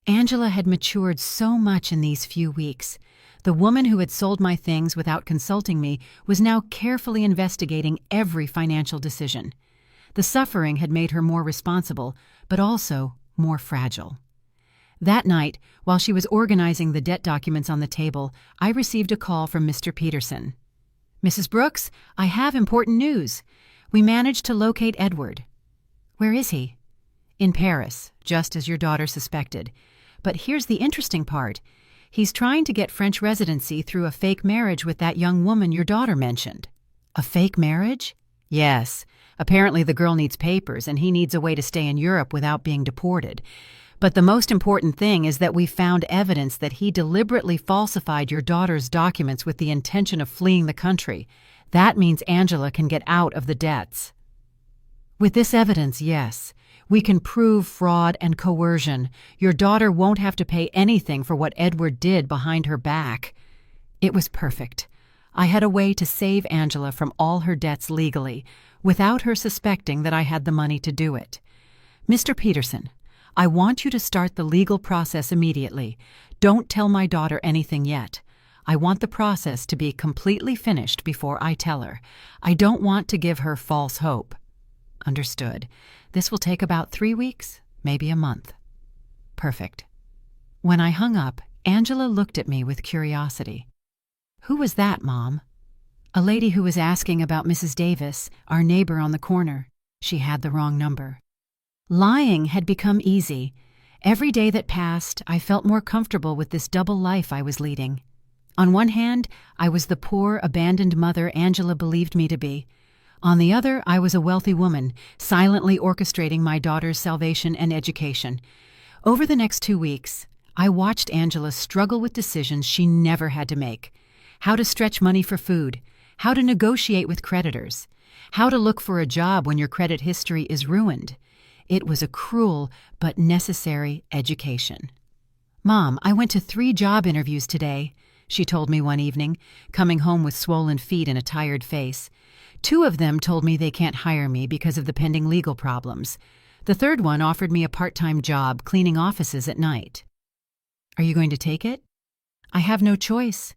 Angela had matured so much in these few weeks. The woman who had sold my things without consulting me was now carefully investigating every financial decision. The suffering had made her more responsible, but also more fragile. That night, while she was organizing the debt documents on the table, I received a call from Mr. Peterson. "Mrs. Brooks, I have important news. We managed to locate Edward." "Where is he?" "In Paris, just as your daughter suspected. But here's the interesting part. He's trying to get French residency through a fake marriage with that young woman your daughter mentioned." "A fake marriage?" "Yes. Apparently the girl needs papers, and he needs a way to stay in Europe without being deported. But the most important thing is that we found evidence that he deliberately falsified your daughter's documents with the intention of fleeing the country. That means Angela can get out of the debts." "With this evidence, yes. We can prove fraud and coercion. Your daughter won't have to pay anything for what Edward did behind her back." It was perfect. I had a way to save Angela from all her debts legally, without her suspecting that I had the money to do it. "Mr. Peterson, I want you to start the legal process immediately. Don't tell my daughter anything yet. I want the process to be completely finished before I tell her. I don't want to give her false hope." "Understood. This will take about 3 weeks, maybe a month." "Perfect." When I hung up, Angela looked at me with curiosity. "Who was that, Mom?" "A lady who was asking about Mrs. Davis, our neighbor on the corner. She had the wrong number." Lying had become easy. Every day that passed, I felt more comfortable with this double life I was leading. On one hand, I was the poor, abandoned mother Angela believed me to be. On the other, I was a wealthy woman, silently orchestrating my daughter's salvation and education. Over the next 2 weeks, I watched Angela struggle with decisions she never had to make. How to stretch money for food, how to negotiate with creditors, how to look for a job when your credit history is ruined. It was a cruel but necessary education. "Mom, I went to 3 job interviews today," she told me one evening, coming home with swollen feet and a tired face. 2 of them told me they can't hire me because of the pending legal problems. The third one offered me a part-time job cleaning offices at night. "Are you going to take it?" "I have no choice.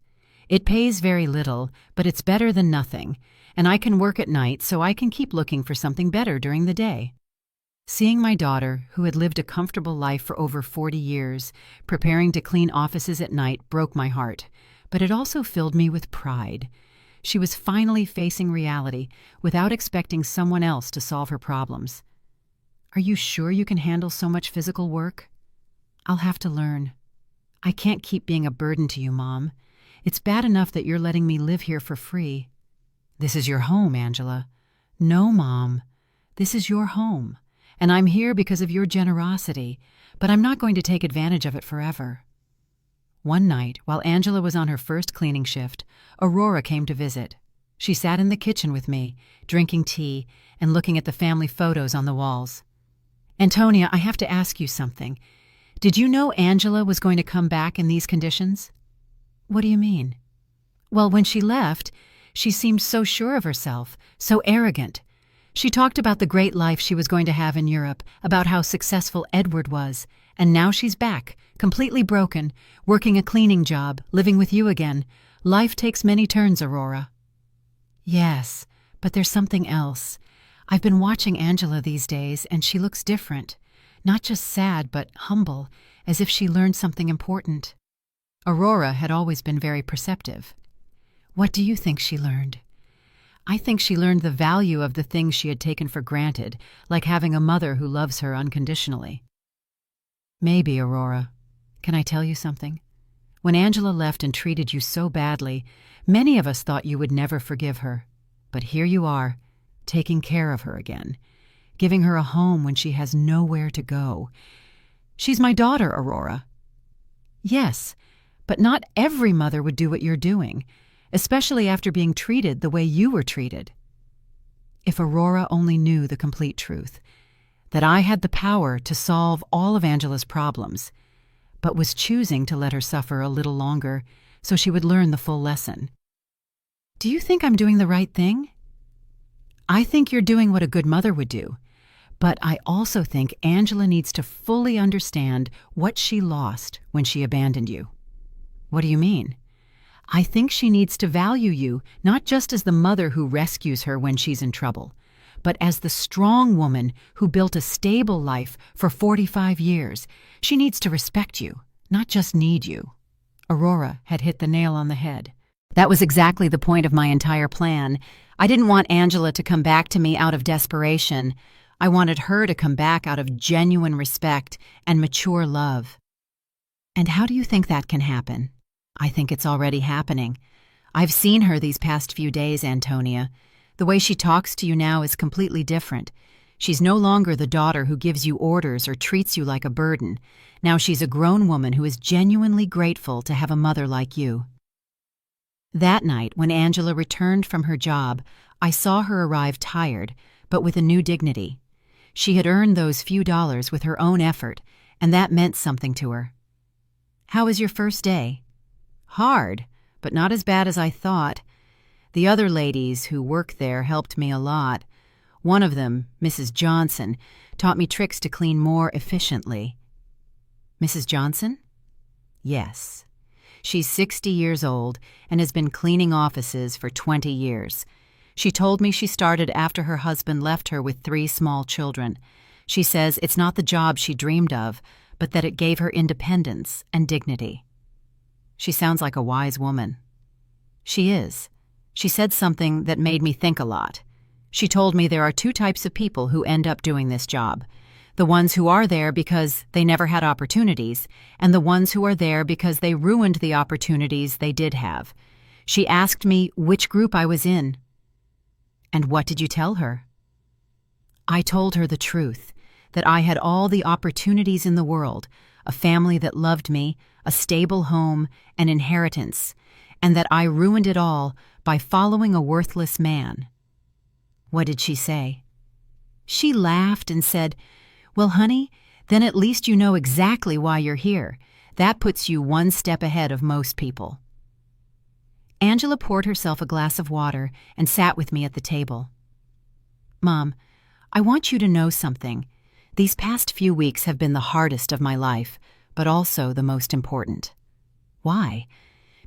It pays very little, but it's better than nothing, and I can work at night so I can keep looking for something better during the day." Seeing my daughter, who had lived a comfortable life for over 40 years, preparing to clean offices at night broke my heart, but it also filled me with pride. She was finally facing reality without expecting someone else to solve her problems. "Are you sure you can handle so much physical work?" "I'll have to learn. I can't keep being a burden to you, Mom. It's bad enough that you're letting me live here for free." "This is your home, Angela." "No, Mom. This is your home, and I'm here because of your generosity, but I'm not going to take advantage of it forever." One night, while Angela was on her first cleaning shift, Aurora came to visit. She sat in the kitchen with me, drinking tea and looking at the family photos on the walls. "Antonia, I have to ask you something. Did you know Angela was going to come back in these conditions?" "What do you mean?" "Well, when she left, she seemed so sure of herself, so arrogant. She talked about the great life she was going to have in Europe, about how successful Edward was, and now she's back, completely broken, working a cleaning job, living with you again. Life takes many turns, Aurora." "Yes, but there's something else. I've been watching Angela these days, and she looks different. Not just sad, but humble, as if she learned something important." Aurora had always been very perceptive. "What do you think she learned?" "I think she learned the value of the things she had taken for granted, like having a mother who loves her unconditionally." "Maybe, Aurora. Can I tell you something? When Angela left and treated you so badly, many of us thought you would never forgive her. But here you are, taking care of her again, giving her a home when she has nowhere to go. She's my daughter, Aurora." "Yes, but not every mother would do what you're doing, especially after being treated the way you were treated." If Aurora only knew the complete truth, that I had the power to solve all of Angela's problems, but was choosing to let her suffer a little longer so she would learn the full lesson. "Do you think I'm doing the right thing?" "I think you're doing what a good mother would do, But I also think Angela needs to fully understand what she lost when she abandoned you. What do you mean? I think she needs to value you not just as the mother who rescues her when she's in trouble, but as the strong woman who built a stable life for 45 years. She needs to respect you, not just need you. Aurora had hit the nail on the head. That was exactly the point of my entire plan. I didn't want Angela to come back to me out of desperation. I wanted her to come back out of genuine respect and mature love. And how do you think that can happen? I think it's already happening. I've seen her these past few days, Antonia. The way she talks to you now is completely different. She's no longer the daughter who gives you orders or treats you like a burden. Now she's a grown woman who is genuinely grateful to have a mother like you. That night, when Angela returned from her job, I saw her arrive tired, but with a new dignity. She had earned those few dollars with her own effort, and that meant something to her. How was your first day? Hard, but not as bad as I thought. The other ladies who work there helped me a lot. One of them, Mrs. Johnson, taught me tricks to clean more efficiently. Mrs. Johnson? Yes. She's 60 years old and has been cleaning offices for 20 years. She told me she started after her husband left her with 3 small children. She says it's not the job she dreamed of, but that it gave her independence and dignity. She sounds like a wise woman. She is. She said something that made me think a lot. She told me there are 2 types of people who end up doing this job. The ones who are there because they never had opportunities, and the ones who are there because they ruined the opportunities they did have. She asked me which group I was in. And what did you tell her? I told her the truth, that I had all the opportunities in the world, a family that loved me, a stable home, an inheritance, and that I ruined it all by following a worthless man. What did she say? She laughed and said, "Well, honey, then at least you know exactly why you're here. That puts you 1 step ahead of most people." Angela poured herself a glass of water and sat with me at the table. "Mom, I want you to know something. These past few weeks have been the hardest of my life, but also the most important." "Why?"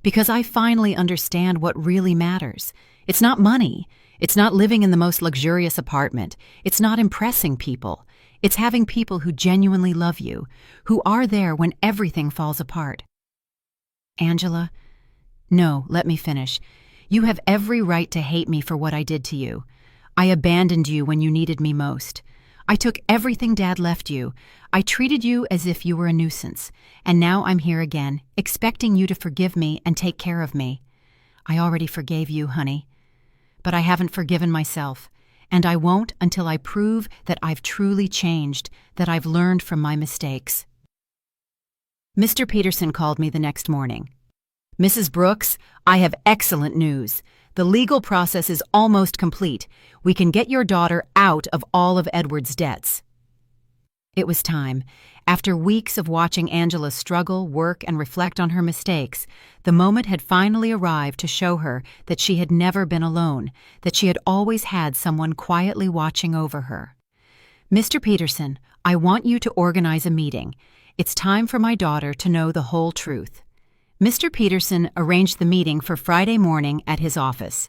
"Because I finally understand what really matters. It's not money. It's not living in the most luxurious apartment. It's not impressing people. It's having people who genuinely love you, who are there when everything falls apart." "Angela, no, let me finish. You have every right to hate me for what I did to you. I abandoned you when you needed me most. I took everything Dad left you. I treated you as if you were a nuisance. And now I'm here again, expecting you to forgive me and take care of me. I already forgave you, honey. But I haven't forgiven myself. And I won't until I prove that I've truly changed, that I've learned from my mistakes." Mr. Peterson called me the next morning. "Mrs. Brooks, I have excellent news. The legal process is almost complete. We can get your daughter out of all of Edward's debts." It was time. After weeks of watching Angela struggle, work, and reflect on her mistakes, the moment had finally arrived to show her that she had never been alone, that she had always had someone quietly watching over her. "Mr. Peterson, I want you to organize a meeting. It's time for my daughter to know the whole truth." Mr. Peterson arranged the meeting for Friday morning at his office.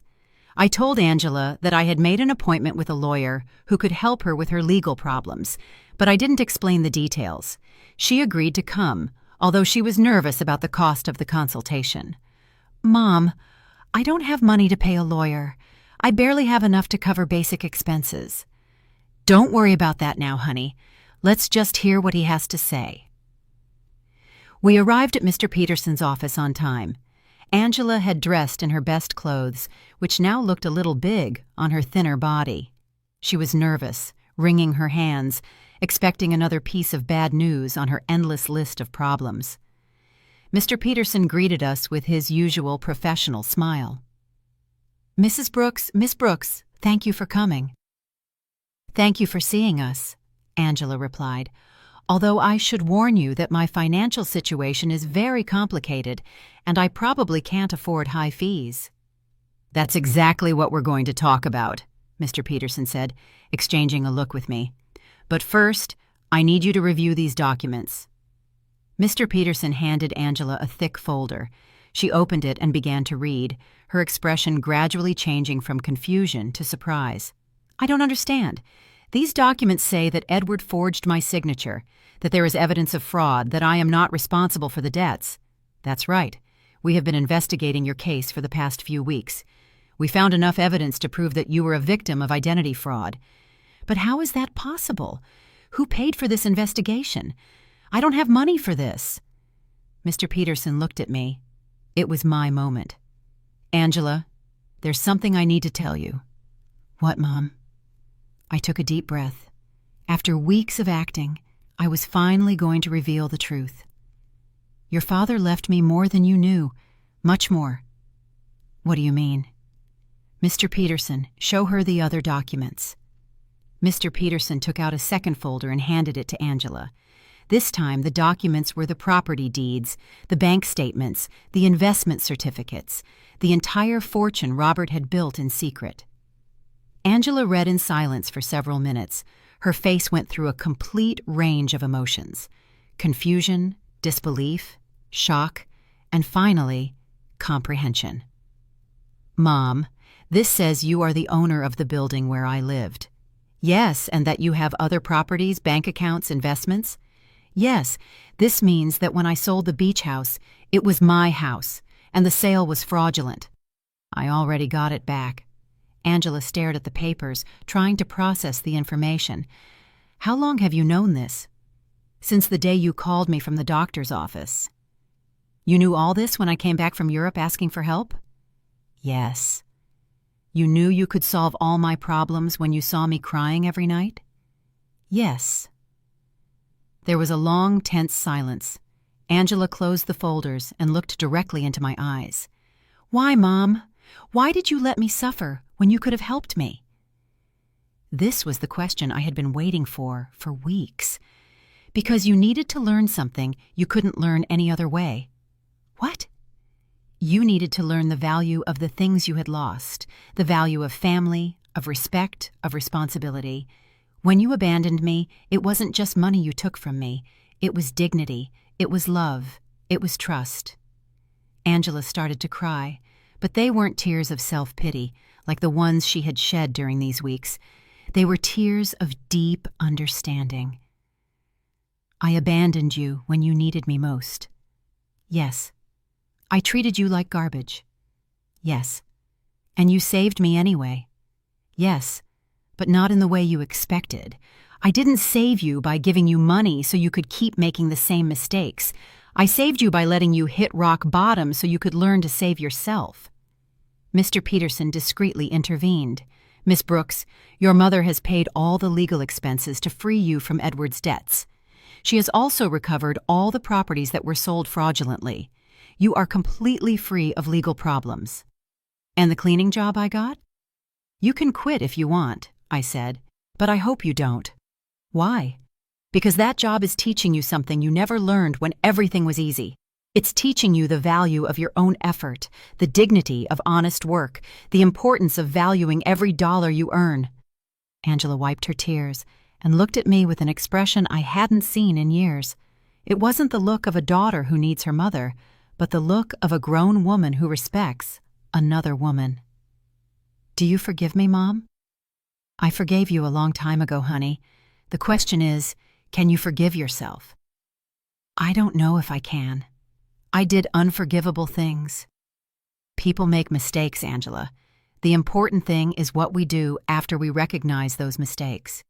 I told Angela that I had made an appointment with a lawyer who could help her with her legal problems, but I didn't explain the details. She agreed to come, although she was nervous about the cost of the consultation. "Mom, I don't have money to pay a lawyer. I barely have enough to cover basic expenses." "Don't worry about that now, honey. Let's just hear what he has to say." We arrived at Mr. Peterson's office on time. Angela had dressed in her best clothes, which now looked a little big on her thinner body. She was nervous, wringing her hands, expecting another piece of bad news on her endless list of problems. Mr. Peterson greeted us with his usual professional smile. Miss Brooks, thank you for coming." "Thank you for seeing us," Angela replied, "although I should warn you that my financial situation is very complicated and I probably can't afford high fees." "That's exactly what we're going to talk about," Mr. Peterson said, exchanging a look with me. But first, I need you to review these documents." Mr. Peterson handed Angela a thick folder. She opened it and began to read, her expression gradually changing from confusion to surprise. "I don't understand. These documents say that Edward forged my signature, that there is evidence of fraud, that I am not responsible for the debts." "That's right. We have been investigating your case for the past few weeks. We found enough evidence to prove that you were a victim of identity fraud." "But how is that possible? Who paid for this investigation? I don't have money for this." Mr. Peterson looked at me. It was my moment. "Angela, there's something I need to tell you." "What, Mom?" I took a deep breath. After weeks of acting, I was finally going to reveal the truth. "Your father left me more than you knew, much more." "What do you mean?" "Mr. Peterson, show her the other documents." Mr. Peterson took out a second folder and handed it to Angela. This time, the documents were the property deeds, the bank statements, the investment certificates, the entire fortune Robert had built in secret. Angela read in silence for several minutes. Her face went through a complete range of emotions: confusion, disbelief, shock, and finally, comprehension. "Mom, this says you are the owner of the building where I lived." "Yes, and that you have other properties, bank accounts, investments?" "Yes, this means that when I sold the beach house, it was my house, and the sale was fraudulent." "I already got it back." Angela stared at the papers, trying to process the information. "How long have you known this?" "Since the day you called me from the doctor's office." "You knew all this when I came back from Europe asking for help?" "Yes." "You knew you could solve all my problems when you saw me crying every night?" "Yes." There was a long, tense silence. Angela closed the folders and looked directly into my eyes. "Why, Mom? Why did you let me suffer when you could have helped me?" This was the question I had been waiting for weeks. "Because you needed to learn something you couldn't learn any other way." "What?" "You needed to learn the value of the things you had lost, the value of family, of respect, of responsibility. When you abandoned me, it wasn't just money you took from me. It was dignity, it was love, it was trust." Angela started to cry, but they weren't tears of self-pity, like the ones she had shed during these weeks. They were tears of deep understanding. "I abandoned you when you needed me most." "Yes." "I treated you like garbage." "Yes." "And you saved me anyway." "Yes, but not in the way you expected. I didn't save you by giving you money so you could keep making the same mistakes. I saved you by letting you hit rock bottom so you could learn to save yourself." Mr. Peterson discreetly intervened. "Miss Brooks, your mother has paid all the legal expenses to free you from Edward's debts. She has also recovered all the properties that were sold fraudulently. You are completely free of legal problems." "And the cleaning job I got?" "You can quit if you want," I said, "but I hope you don't." "Why?" "Because that job is teaching you something you never learned when everything was easy. It's teaching you the value of your own effort, the dignity of honest work, the importance of valuing every dollar you earn." Angela wiped her tears and looked at me with an expression I hadn't seen in years. It wasn't the look of a daughter who needs her mother, but the look of a grown woman who respects another woman. "Do you forgive me, Mom?" "I forgave you a long time ago, honey. The question is, can you forgive yourself?" "I don't know if I can. I did unforgivable things." "People make mistakes, Angela. The important thing is what we do after we recognize those mistakes."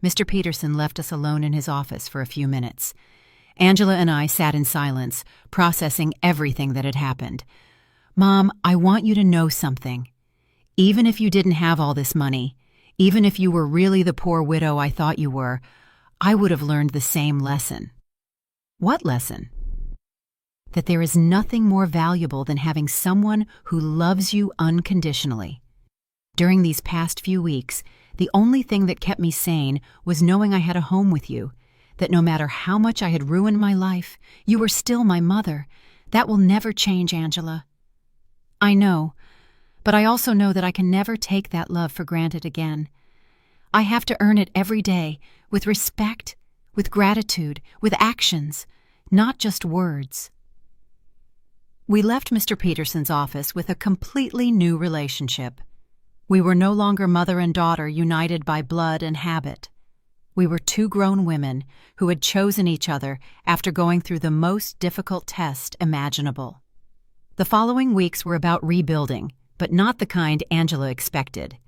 Mr. Peterson left us alone in his office for a few minutes. Angela and I sat in silence, processing everything that had happened. "Mom, I want you to know something. Even if you didn't have all this money, even if you were really the poor widow I thought you were, I would have learned the same lesson." "What lesson?" "That there is nothing more valuable than having someone who loves you unconditionally. During these past few weeks, the only thing that kept me sane was knowing I had a home with you, that no matter how much I had ruined my life, you were still my mother. That will never change, Angela." "I know, but I also know that I can never take that love for granted again. I have to earn it every day, with respect, with gratitude, with actions, not just words. We left Mr. Peterson's office with a completely new relationship. We were no longer mother and daughter united by blood and habit. We were two grown women who had chosen each other after going through the most difficult test imaginable. The following weeks were about rebuilding, but not the kind Angela expected.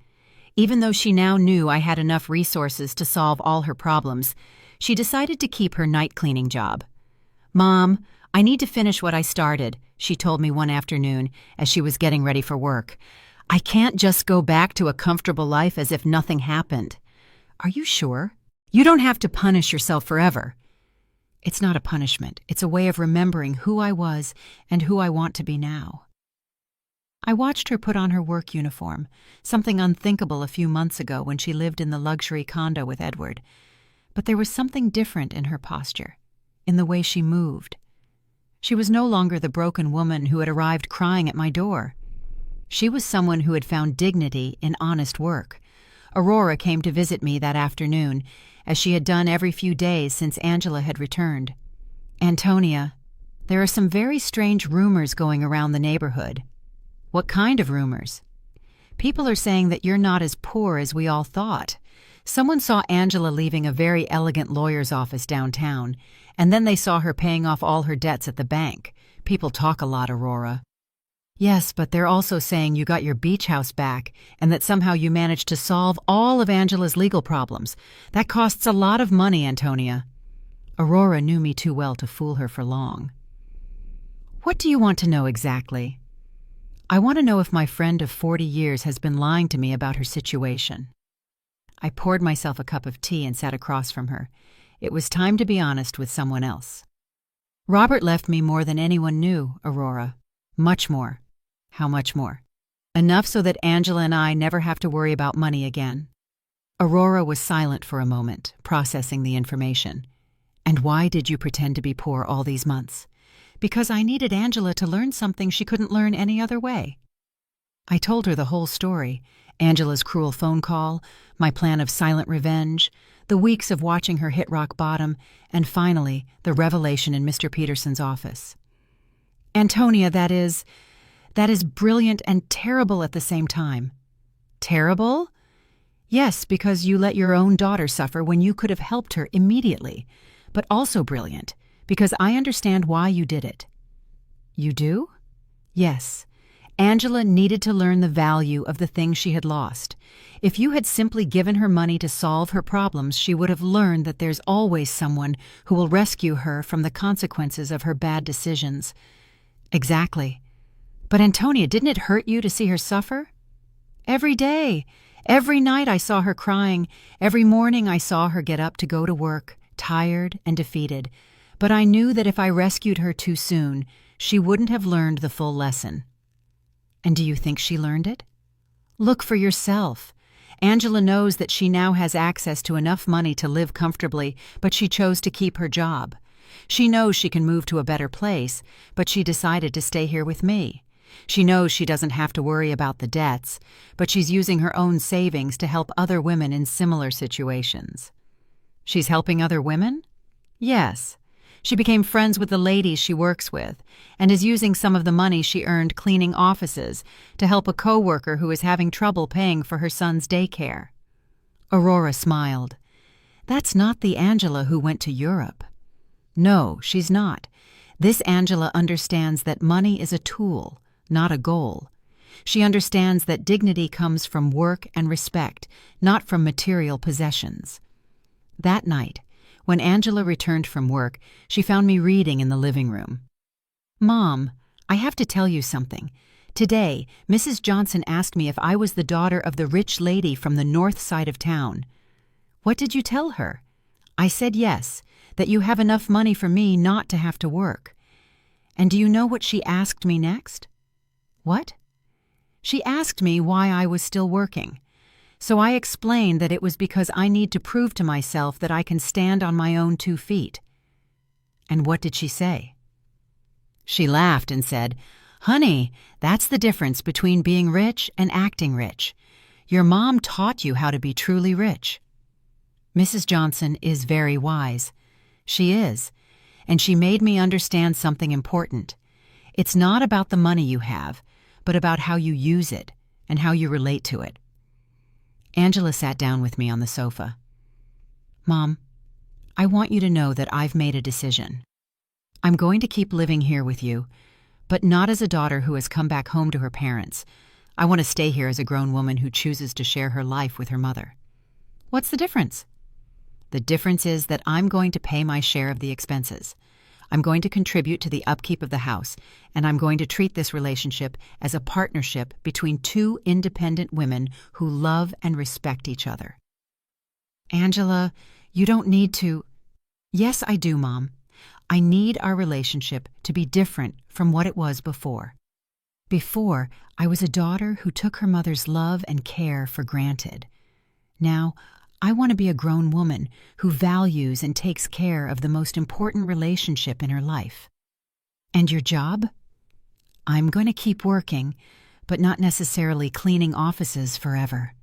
Even though she now knew I had enough resources to solve all her problems, she decided to keep her night cleaning job. "Mom, I need to finish what I started," she told me one afternoon as she was getting ready for work. "I can't just go back to a comfortable life as if nothing happened." "Are you sure? You don't have to punish yourself forever." "It's not a punishment. It's a way of remembering who I was and who I want to be now." I watched her put on her work uniform, something unthinkable a few months ago when she lived in the luxury condo with Edward. But there was something different in her posture, in the way she moved. She was no longer the broken woman who had arrived crying at my door. She was someone who had found dignity in honest work. Aurora came to visit me that afternoon, as she had done every few days since Angela had returned. "Antonia, there are some very strange rumors going around the neighborhood." "What kind of rumors?" "People are saying that you're not as poor as we all thought. Someone saw Angela leaving a very elegant lawyer's office downtown, and then they saw her paying off all her debts at the bank. People talk a lot, Aurora." "Yes, but they're also saying you got your beach house back and that somehow you managed to solve all of Angela's legal problems. That costs a lot of money, Antonia." Aurora knew me too well to fool her for long. "What do you want to know exactly?" "I want to know if my friend of 40 years has been lying to me about her situation." I poured myself a cup of tea and sat across from her. It was time to be honest with someone else. "Robert left me more than anyone knew, Aurora. Much more." "How much more?" "Enough so that Angela and I never have to worry about money again." Aurora was silent for a moment, processing the information. "And why did you pretend to be poor all these months?" "Because I needed Angela to learn something she couldn't learn any other way." I told her the whole story: Angela's cruel phone call, my plan of silent revenge, the weeks of watching her hit rock bottom, and finally, the revelation in Mr. Peterson's office. "Antonia, that is brilliant and terrible at the same time." "Terrible?" "Yes, because you let your own daughter suffer when you could have helped her immediately. But also brilliant, because I understand why you did it." "You do?" "Yes. Angela needed to learn the value of the things she had lost. If you had simply given her money to solve her problems, she would have learned that there's always someone who will rescue her from the consequences of her bad decisions." "Exactly. But Antonia, didn't it hurt you to see her suffer?" "Every day. Every night I saw her crying. Every morning I saw her get up to go to work, tired and defeated. But I knew that if I rescued her too soon, she wouldn't have learned the full lesson." "And do you think she learned it?" "Look for yourself. Angela knows that she now has access to enough money to live comfortably, but she chose to keep her job. She knows she can move to a better place, but she decided to stay here with me. She knows she doesn't have to worry about the debts, but she's using her own savings to help other women in similar situations." "She's helping other women?" "Yes. She became friends with the ladies she works with and is using some of the money she earned cleaning offices to help a coworker who is having trouble paying for her son's daycare." Aurora smiled. "That's not the Angela who went to Europe." "No, she's not. This Angela understands that money is a tool, not a goal. She understands that dignity comes from work and respect, not from material possessions." That night, when Angela returned from work, she found me reading in the living room. "Mom, I have to tell you something. Today, Mrs. Johnson asked me if I was the daughter of the rich lady from the north side of town." "What did you tell her?" "I said yes, that you have enough money for me not to have to work." "And do you know what she asked me next?" "What?" "She asked me why I was still working. So I explained that it was because I need to prove to myself that I can stand on my own 2 feet." "And what did she say?" She laughed and said, "Honey, that's the difference between being rich and acting rich. Your mom taught you how to be truly rich. Mrs. Johnson is very wise. She is, and she made me understand something important. It's not about the money you have, but about how you use it and how you relate to it. Angela sat down with me on the sofa. Mom, I want you to know that I've made a decision. I'm going to keep living here with you, but not as a daughter who has come back home to her parents. I want to stay here as a grown woman who chooses to share her life with her mother. What's the difference? The difference is that I'm going to pay my share of the expenses. I'm going to contribute to the upkeep of the house, and I'm going to treat this relationship as a partnership between two independent women who love and respect each other. Angela, you don't need to. Yes, I do, Mom. I need our relationship to be different from what it was before. Before, I was a daughter who took her mother's love and care for granted. Now, I want to be a grown woman who values and takes care of the most important relationship in her life. And your job? I'm going to keep working, but not necessarily cleaning offices forever.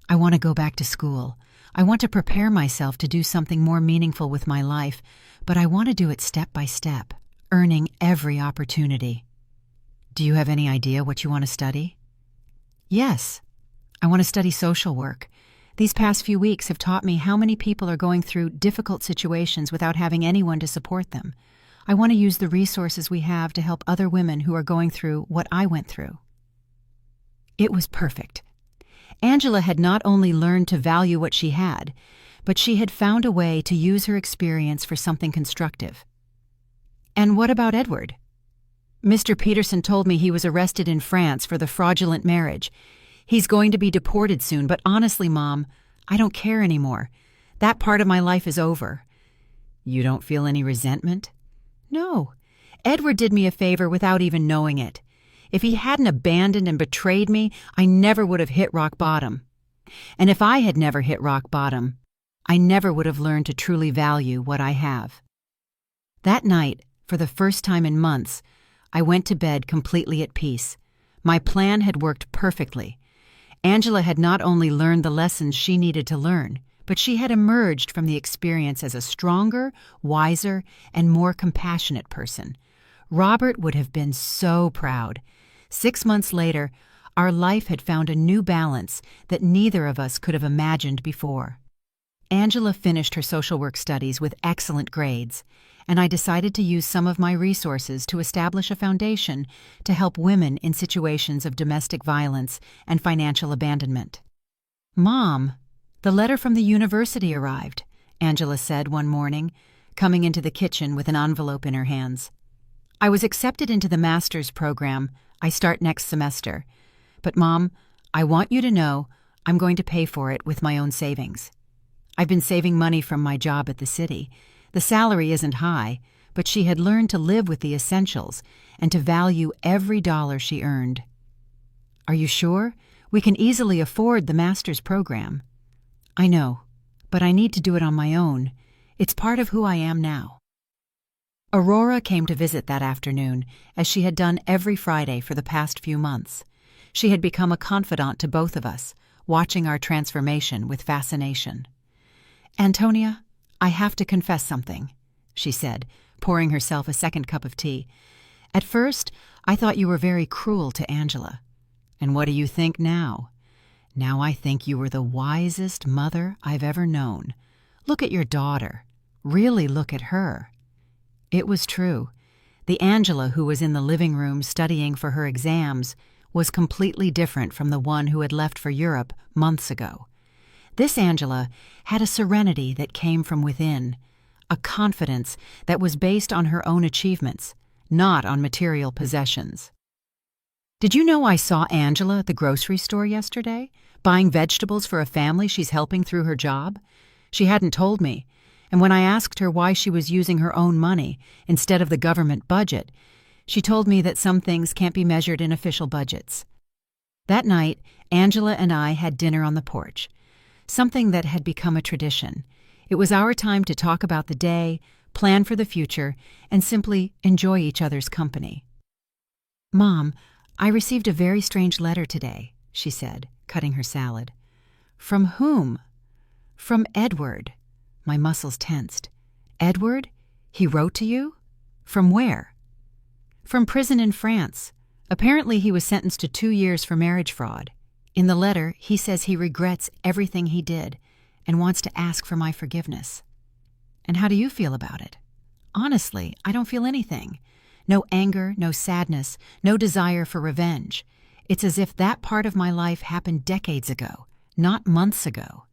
I want to go back to school. I want to prepare myself to do something more meaningful with my life, but I want to do it step by step, earning every opportunity. Do you have any idea what you want to study? Yes, I want to study social work. These past few weeks have taught me how many people are going through difficult situations without having anyone to support them. I want to use the resources we have to help other women who are going through what I went through. It was perfect. Angela had not only learned to value what she had, but she had found a way to use her experience for something constructive. And what about Edward? Mr. Peterson told me he was arrested in France for the fraudulent marriage. He's going to be deported soon, but honestly, Mom, I don't care anymore. That part of my life is over. You don't feel any resentment? No. Edward did me a favor without even knowing it. If he hadn't abandoned and betrayed me, I never would have hit rock bottom. And if I had never hit rock bottom, I never would have learned to truly value what I have. That night, for the first time in months, I went to bed completely at peace. My plan had worked perfectly. Angela had not only learned the lessons she needed to learn, but she had emerged from the experience as a stronger, wiser, and more compassionate person. Robert would have been so proud. 6 months later, our life had found a new balance that neither of us could have imagined before. Angela finished her social work studies with excellent grades, and I decided to use some of my resources to establish a foundation to help women in situations of domestic violence and financial abandonment. Mom, the letter from the university arrived, Angela said one morning, coming into the kitchen with an envelope in her hands. I was accepted into the master's program. I start next semester. But Mom, I want you to know I'm going to pay for it with my own savings. I've been saving money from my job at the city. The salary isn't high, but she had learned to live with the essentials and to value every dollar she earned. Are you sure? We can easily afford the master's program. I know, but I need to do it on my own. It's part of who I am now. Aurora came to visit that afternoon, as she had done every Friday for the past few months. She had become a confidant to both of us, watching our transformation with fascination. Antonia, I have to confess something, she said, pouring herself a second cup of tea. At first, I thought you were very cruel to Angela. And what do you think now? Now I think you were the wisest mother I've ever known. Look at your daughter. Really look at her. It was true. The Angela who was in the living room studying for her exams was completely different from the one who had left for Europe months ago. This Angela had a serenity that came from within, a confidence that was based on her own achievements, not on material possessions. Did you know I saw Angela at the grocery store yesterday, buying vegetables for a family she's helping through her job? She hadn't told me, and when I asked her why she was using her own money instead of the government budget, she told me that some things can't be measured in official budgets. That night, Angela and I had dinner on the porch, something that had become a tradition. It was our time to talk about the day, plan for the future, and simply enjoy each other's company. Mom, I received a very strange letter today, she said, cutting her salad. From whom? From Edward. My muscles tensed. Edward? He wrote to you? From where? From prison in France. Apparently he was sentenced to 2 years for marriage fraud. In the letter, he says he regrets everything he did and wants to ask for my forgiveness. And how do you feel about it? Honestly, I don't feel anything. No anger, no sadness, no desire for revenge. It's as if that part of my life happened decades ago, not months ago.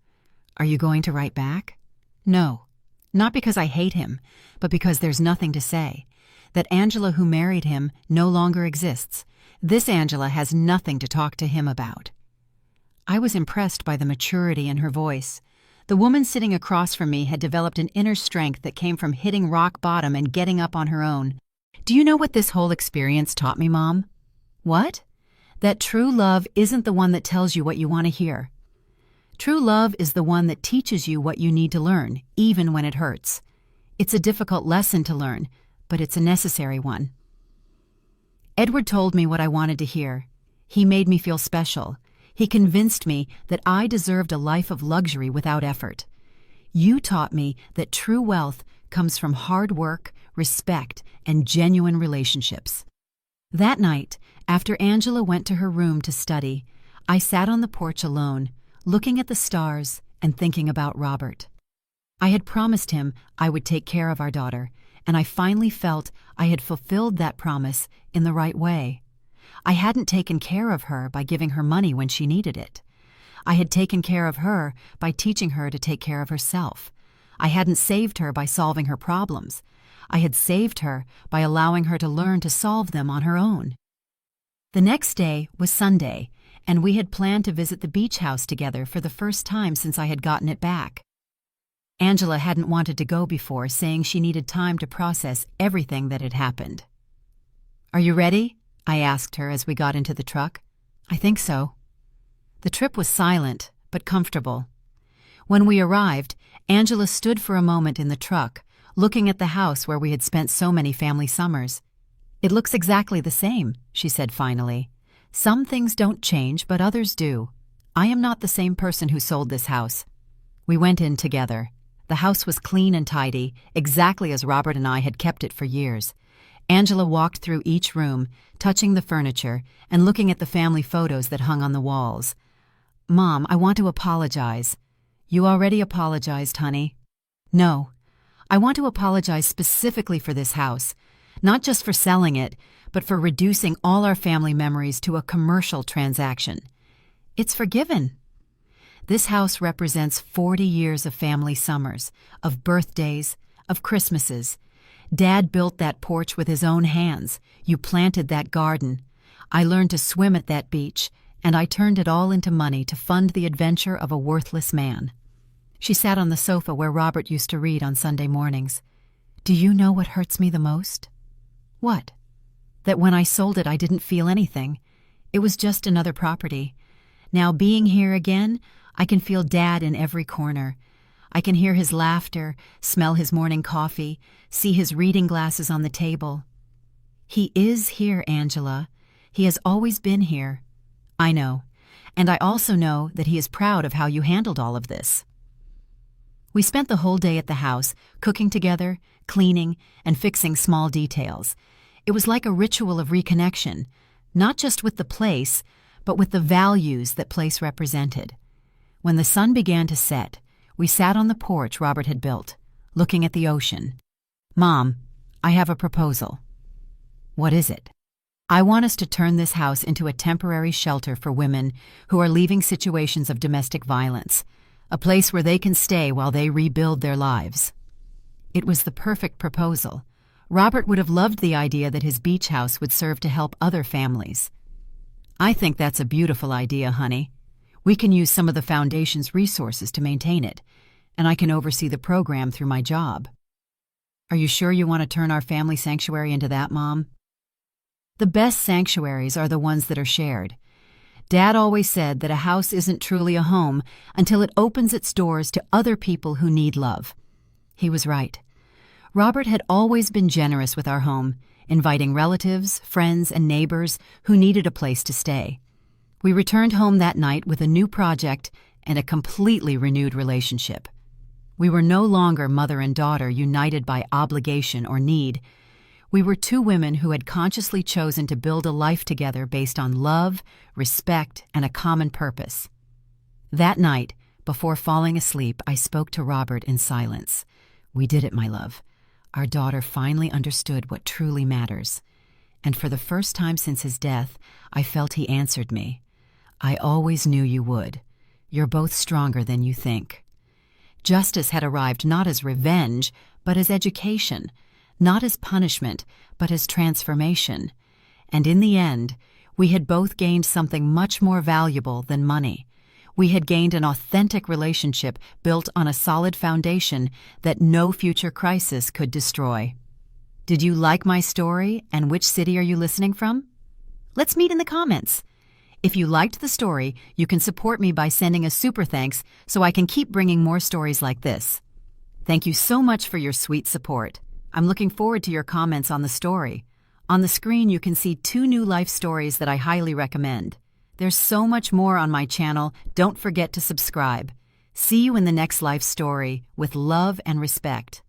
Are you going to write back? No. Not because I hate him, but because there's nothing to say. That Angela who married him no longer exists. This Angela has nothing to talk to him about. I was impressed by the maturity in her voice. The woman sitting across from me had developed an inner strength that came from hitting rock bottom and getting up on her own. Do you know what this whole experience taught me, Mom? What? That true love isn't the one that tells you what you want to hear. True love is the one that teaches you what you need to learn, even when it hurts. It's a difficult lesson to learn, but it's a necessary one. Edward told me what I wanted to hear. He made me feel special. He convinced me that I deserved a life of luxury without effort. You taught me that true wealth comes from hard work, respect, and genuine relationships. That night, after Angela went to her room to study, I sat on the porch alone, looking at the stars and thinking about Robert. I had promised him I would take care of our daughter, and I finally felt I had fulfilled that promise in the right way. I hadn't taken care of her by giving her money when she needed it. I had taken care of her by teaching her to take care of herself. I hadn't saved her by solving her problems. I had saved her by allowing her to learn to solve them on her own. The next day was Sunday, and we had planned to visit the beach house together for the first time since I had gotten it back. Angela hadn't wanted to go before, saying she needed time to process everything that had happened. "Are you ready?" I asked her as we got into the truck. "I think so." The trip was silent, but comfortable. When we arrived, Angela stood for a moment in the truck, looking at the house where we had spent so many family summers. "It looks exactly the same," she said finally. "Some things don't change, but others do. I am not the same person who sold this house." We went in together. The house was clean and tidy, exactly as Robert and I had kept it for years. Angela walked through each room, touching the furniture and looking at the family photos that hung on the walls. "Mom, I want to apologize." "You already apologized, honey." "No. I want to apologize specifically for this house, not just for selling it, but for reducing all our family memories to a commercial transaction. It's forgiven. This house represents 40 years of family summers, of birthdays, of Christmases. Dad built that porch with his own hands. You planted that garden. I learned to swim at that beach, and I turned it all into money to fund the adventure of a worthless man." She sat on the sofa where Robert used to read on Sunday mornings. "Do you know what hurts me the most?" "What?" "That when I sold it, I didn't feel anything. It was just another property. Now, being here again, I can feel Dad in every corner. I can hear his laughter, smell his morning coffee, see his reading glasses on the table. He is here, Angela. He has always been here." "I know. And I also know that he is proud of how you handled all of this." We spent the whole day at the house, cooking together, cleaning, and fixing small details. It was like a ritual of reconnection, not just with the place, but with the values that place represented. When the sun began to set, we sat on the porch Robert had built, looking at the ocean. "Mom, I have a proposal." "What is it?" "I want us to turn this house into a temporary shelter for women who are leaving situations of domestic violence, a place where they can stay while they rebuild their lives." It was the perfect proposal. Robert would have loved the idea that his beach house would serve to help other families. "I think that's a beautiful idea, honey. We can use some of the foundation's resources to maintain it, and I can oversee the program through my job." "Are you sure you want to turn our family sanctuary into that, Mom?" "The best sanctuaries are the ones that are shared. Dad always said that a house isn't truly a home until it opens its doors to other people who need love." He was right. Robert had always been generous with our home, inviting relatives, friends, and neighbors who needed a place to stay. We returned home that night with a new project and a completely renewed relationship. We were no longer mother and daughter united by obligation or need. We were two women who had consciously chosen to build a life together based on love, respect, and a common purpose. That night, before falling asleep, I spoke to Robert in silence. We did it, my love. Our daughter finally understood what truly matters. And for the first time since his death, I felt he answered me. I always knew you would. You're both stronger than you think. Justice had arrived not as revenge, but as education, not as punishment, but as transformation. And in the end, we had both gained something much more valuable than money. We had gained an authentic relationship built on a solid foundation that no future crisis could destroy. Did you like my story, and which city are you listening from? Let's meet in the comments. If you liked the story, you can support me by sending a super thanks so I can keep bringing more stories like this. Thank you so much for your sweet support. I'm looking forward to your comments on the story. On the screen, you can see 2 new life stories that I highly recommend. There's so much more on my channel. Don't forget to subscribe. See you in the next life story with love and respect.